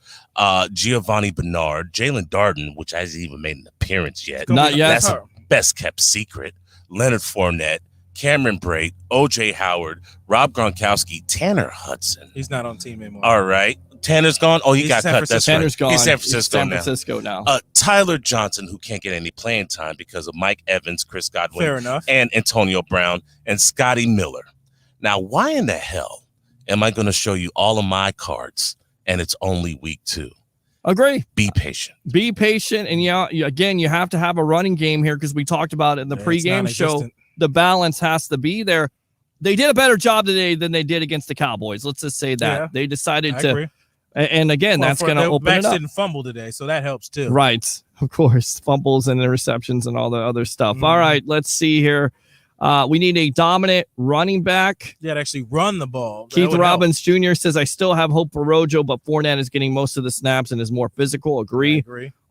Giovanni Bernard, Jalen Darden, which hasn't even made an appearance yet. Not yet. That's a best kept secret. Leonard Fournette, Cameron Brate, OJ Howard, Rob Gronkowski, Tanner Hudson. He's not on team anymore. All right. Tanner's gone. Oh, he He's got San cut. That's Tanner's right. gone. He's San Francisco now. Tyler Johnson, who can't get any playing time because of Mike Evans, Chris Godwin, Fair enough. and Antonio Brown, and Scotty Miller. Now, why in the hell am I going to show you all of my cards and it's only week 2? Agree. Be patient. Be patient. And again, you have to have a running game here because we talked about it in the pregame show. The balance has to be there. They did a better job today than they did against the Cowboys. Let's just say that. Yeah, they decided I to. agree. And again, that's going to open it up. Didn't fumble today, so that helps too. Right. Of course. Fumbles and interceptions and all the other stuff. All right. Let's see here. We need a dominant running back. Yeah, to actually run the ball. Keith Robbins Jr. says, I still have hope for Rojo, but Fournette is getting most of the snaps and is more physical. Agree.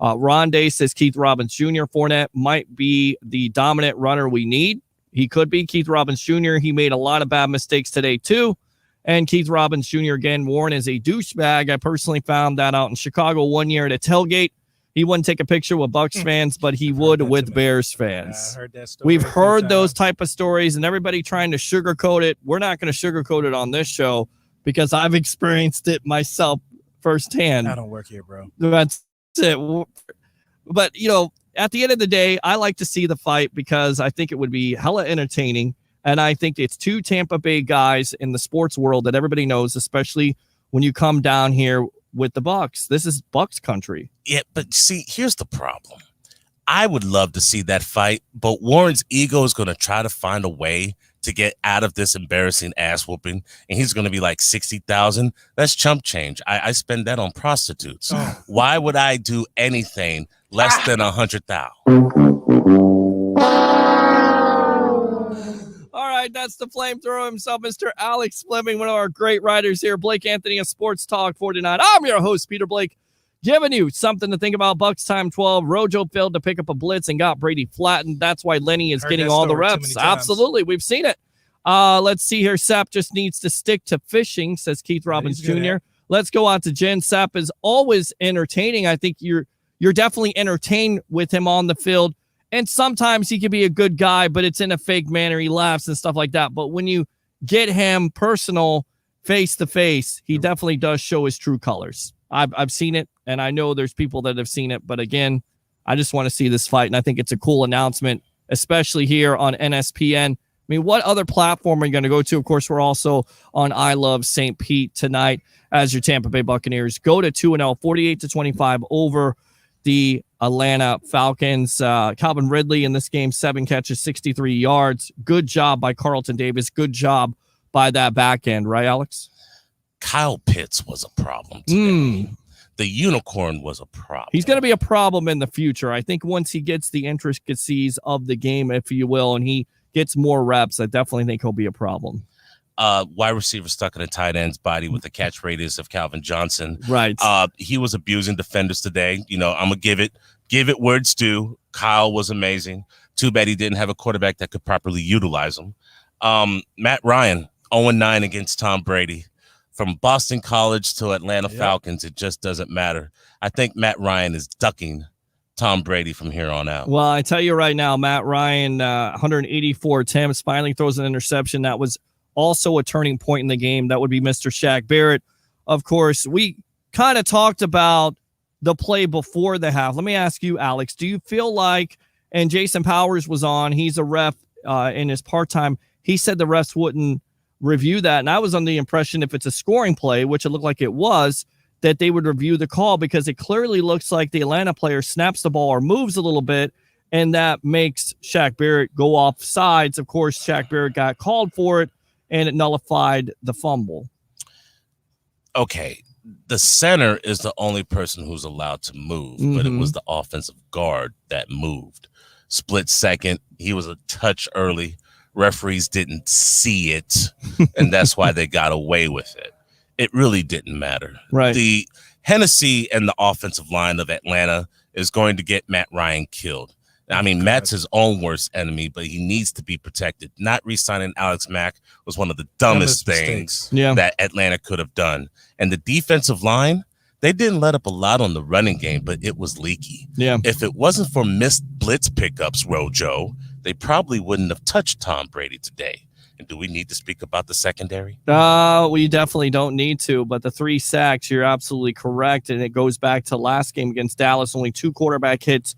Rondé says Keith Robbins Jr. Fournette might be the dominant runner we need. He could be. Keith Robbins Jr. He made a lot of bad mistakes today, too. And Keith Robbins Jr. again, Warren is a douchebag. I personally found that out in Chicago one year at a tailgate. He wouldn't take a picture with Bucs fans, but he would with Bears fans. I heard that story. We've heard those type of stories, and everybody trying to sugarcoat it. We're not going to sugarcoat it on this show because I've experienced it myself firsthand. I don't work here, bro. That's it. But, at the end of the day, I like to see the fight because I think it would be hella entertaining. And I think it's two Tampa Bay guys in the sports world that everybody knows, especially when you come down here with the Bucs. This is Bucs country. Yeah, but see, here's the problem. I would love to see that fight, but Warren's ego is going to try to find a way to get out of this embarrassing ass whooping, and he's going to be like 60,000. That's chump change. I spend that on prostitutes. Why would I do anything less than 100,000? All right, that's the flamethrower himself, Mr. Alex Fleming, one of our great writers here. Blake Anthony of Sports Talk 49. I'm your host, Peter Blake, giving you something to think about. Bucs time 12. Rojo failed to pick up a blitz and got Brady flattened. That's why Lenny is getting all the reps. Absolutely, we've seen it. Let's see here. Sapp just needs to stick to fishing, says Keith Robbins Jr. Let's go out to Jen. Sapp is always entertaining. I think you're definitely entertained with him on the field. And sometimes he can be a good guy, but it's in a fake manner. He laughs and stuff like that. But when you get him personal, face to face, he definitely does show his true colors. I've seen it, and I know there's people that have seen it. But again, I just want to see this fight, and I think it's a cool announcement, especially here on NSPN. I mean, what other platform are you going to go to? Of course, we're also on I Love St. Pete tonight as your Tampa Bay Buccaneers go to 2-0, 48-25 over the Atlanta Falcons. Calvin Ridley in this game, 7 catches, 63 yards. Good job by Carlton Davis. Good job by that back end, right, Alex? Kyle Pitts was a problem today. The unicorn was a problem. He's going to be a problem in the future. I think once he gets the intricacies of the game, if you will, and he gets more reps, I definitely think he'll be a problem. Wide receiver stuck in a tight end's body with the catch radius of Calvin Johnson. Right. He was abusing defenders today. I'm gonna give it where it's due. Kyle was amazing. Too bad he didn't have a quarterback that could properly utilize him. Matt Ryan, 0-9 against Tom Brady. From Boston College to Atlanta Falcons, it just doesn't matter. I think Matt Ryan is ducking Tom Brady from here on out. Well, I tell you right now, Matt Ryan, 184 attempts, finally throws an interception. That was also a turning point in the game. That would be Mr. Shaq Barrett. Of course, we kind of talked about the play before the half. Let me ask you, Alex, do you feel like, and Jason Powers was on, he's a ref in his part-time, he said the refs wouldn't review that, and I was under the impression if it's a scoring play, which it looked like it was, that they would review the call, because it clearly looks like the Atlanta player snaps the ball or moves a little bit, and that makes Shaq Barrett go off sides. Of course, Shaq Barrett got called for it, and it nullified the fumble. Okay, the center is the only person who's allowed to move, but it was the offensive guard that moved. Split second, he was a touch early. Referees didn't see it, and that's why they got away with it. It really didn't matter. Right. The Hennessy and the offensive line of Atlanta is going to get Matt Ryan killed. I mean, Matt's his own worst enemy, but he needs to be protected. Not re-signing Alex Mack was one of the dumbest things that Atlanta could have done. And the defensive line, they didn't let up a lot on the running game, but it was leaky. Yeah. If it wasn't for missed blitz pickups, Rojo, they probably wouldn't have touched Tom Brady today. And do we need to speak about the secondary? We definitely don't need to, but the 3 sacks, you're absolutely correct. And it goes back to last game against Dallas, only 2 quarterback hits,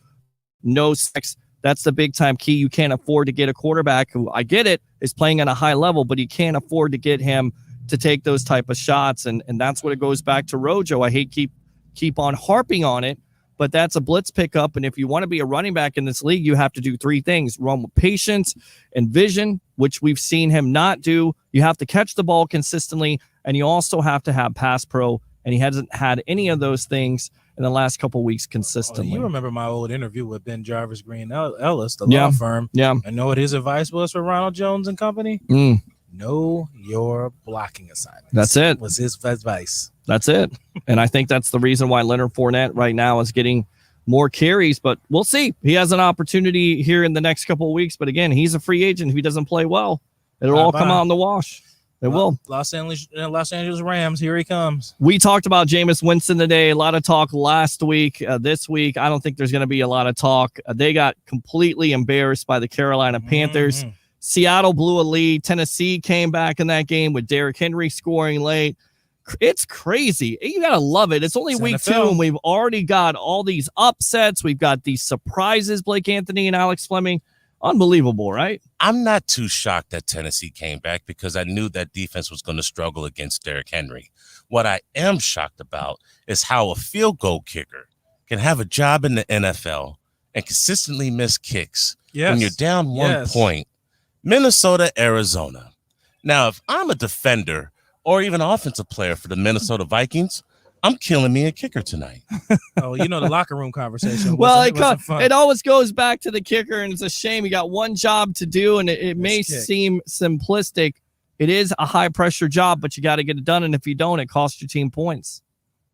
no sacks. That's the big time key. You can't afford to get a quarterback who, I get it, is playing at a high level, but you can't afford to get him to take those type of shots. And that's what it goes back to Rojo. I hate keep on harping on it, but that's a blitz pickup. And if you want to be a running back in this league, you have to do 3 things: run with patience and vision, which we've seen him not do. You have to catch the ball consistently, and you also have to have pass pro. And he hasn't had any of those things in the last couple of weeks consistently. You remember my old interview with Ben Jarvis Green Ellis, the law firm. Yeah. I know what his advice was for Ronald Jones and company. Know your blocking assignments. That's it. Was his advice. That's it. And I think that's the reason why Leonard Fournette right now is getting more carries, but we'll see. He has an opportunity here in the next couple of weeks. But again, he's a free agent. If he doesn't play well, it'll all come out in the wash. It will. Los Angeles Rams, here he comes. We talked about Jameis Winston today. A lot of talk last week. This week, I don't think there's going to be a lot of talk. They got completely embarrassed by the Carolina Panthers. Seattle blew a lead. Tennessee came back in that game with Derrick Henry scoring late. It's crazy. You got to love it. It's only week 2, and we've already got all these upsets. We've got these surprises, Blake Anthony and Alex Fleming. Unbelievable, right? I'm not too shocked that Tennessee came back, because I knew that defense was going to struggle against Derrick Henry. What I am shocked about is how a field goal kicker can have a job in the NFL and consistently miss kicks when you're down 1 point. Minnesota, Arizona. Now, if I'm a defender or even offensive player for the Minnesota Vikings, I'm killing me a kicker tonight. Oh, the locker room conversation. It always goes back to the kicker, and it's a shame. You got one job to do, and it may seem simplistic. It is a high-pressure job, but you got to get it done, and if you don't, it costs your team points.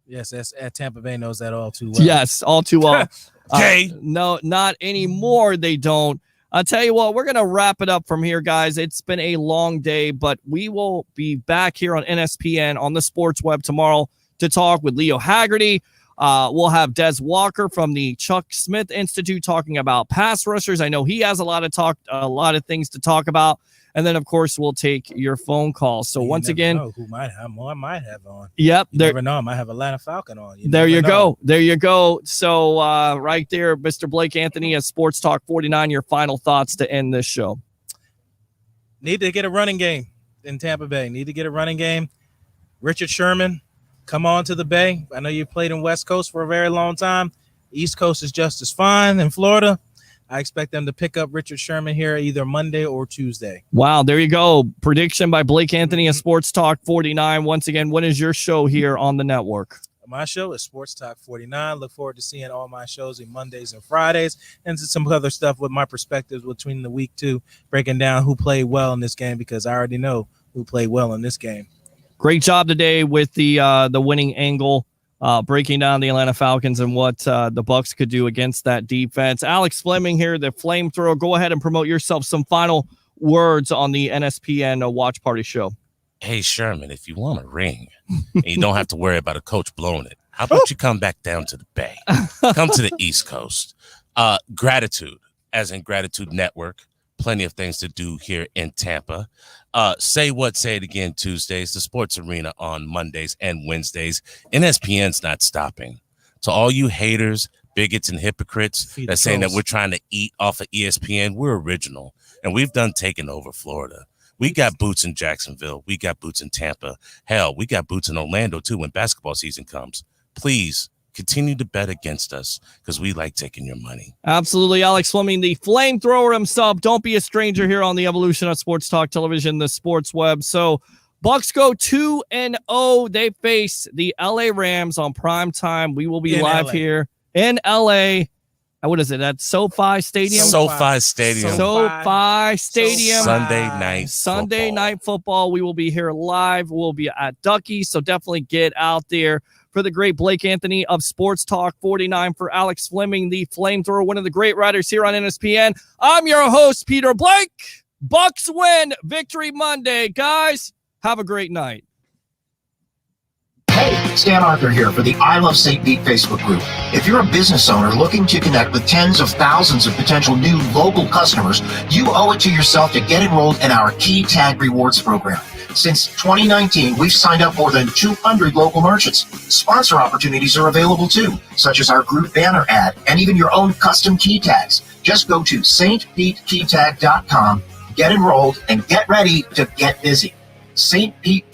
Yes, Tampa Bay knows that all too well. Yes, all too well. Okay. No, not anymore. They don't. I'll tell you what, we're going to wrap it up from here, guys. It's been a long day, but we will be back here on NSPN on the Sports Web tomorrow to talk with Leo Haggerty. We'll have Des Walker from the Chuck Smith Institute talking about pass rushers. I know he has a lot of things to talk about. And then, of course, we'll take your phone calls. So once again, who might have more? I might have on. Yep, you never know. I might have Atlanta Falcon on. There you go. So right there, Mr. Blake Anthony at Sports Talk 49. Your final thoughts to end this show. Need to get a running game in Tampa Bay. Need to get a running game. Richard Sherman, come on to the Bay. I know you played in West Coast for a very long time. East Coast is just as fine in Florida. I expect them to pick up Richard Sherman here either Monday or Tuesday. Wow, there you go. Prediction by Blake Anthony at Sports Talk 49. Once again, what is your show here on the network? My show is Sports Talk 49. Look forward to seeing all my shows on Mondays and Fridays, and some other stuff with my perspectives between the week too, breaking down who played well in this game, because I already know who played well in this game. Great job today with the winning angle. Breaking down the Atlanta Falcons and what the Bucs could do against that defense. Alex Fleming here, the flamethrower. Go ahead and promote yourself. Some final words on the NSPN Watch Party show. Hey, Sherman, if you want a ring and you don't have to worry about a coach blowing it, how about you come back down to the Bay? Come to the East Coast. Gratitude, as in Gratitude Network. Plenty of things to do here in Tampa. Say What, Say It Again Tuesdays, the Sports Arena on Mondays and Wednesdays. NSPN's not stopping. To all you haters, bigots, and hypocrites that's saying that we're trying to eat off of ESPN, we're original. And we've done taking over Florida. We got boots in Jacksonville. We got boots in Tampa. Hell, we got boots in Orlando too when basketball season comes. Please continue to bet against us because we like taking your money. Absolutely. Alex Fleming, the flamethrower himself. Don't be a stranger here on the evolution of Sports Talk Television, the sports web. So Bucs go 2-0. They face the LA Rams on prime time. We will be In live LA. here in LA. What is it? At SoFi Stadium? SoFi Stadium. SoFi Stadium. Sunday night football. We will be here live. We'll be at Ducky, so definitely get out there. For the great Blake Anthony of Sports Talk 49, for Alex Fleming, the flamethrower, one of the great writers here on NSPN, I'm your host, Peter Blake. Bucs win. Victory Monday. Guys, have a great night. Hey, Stan Arthur here for the I Love St. Pete Facebook group. If you're a business owner looking to connect with tens of thousands of potential new local customers, you owe it to yourself to get enrolled in our Key Tag Rewards program. Since 2019, we've signed up more than 200 local merchants. Sponsor opportunities are available too, such as our group banner ad and even your own custom key tags. Just go to stpetekeytag.com, get enrolled, and get ready to get busy. St. Pete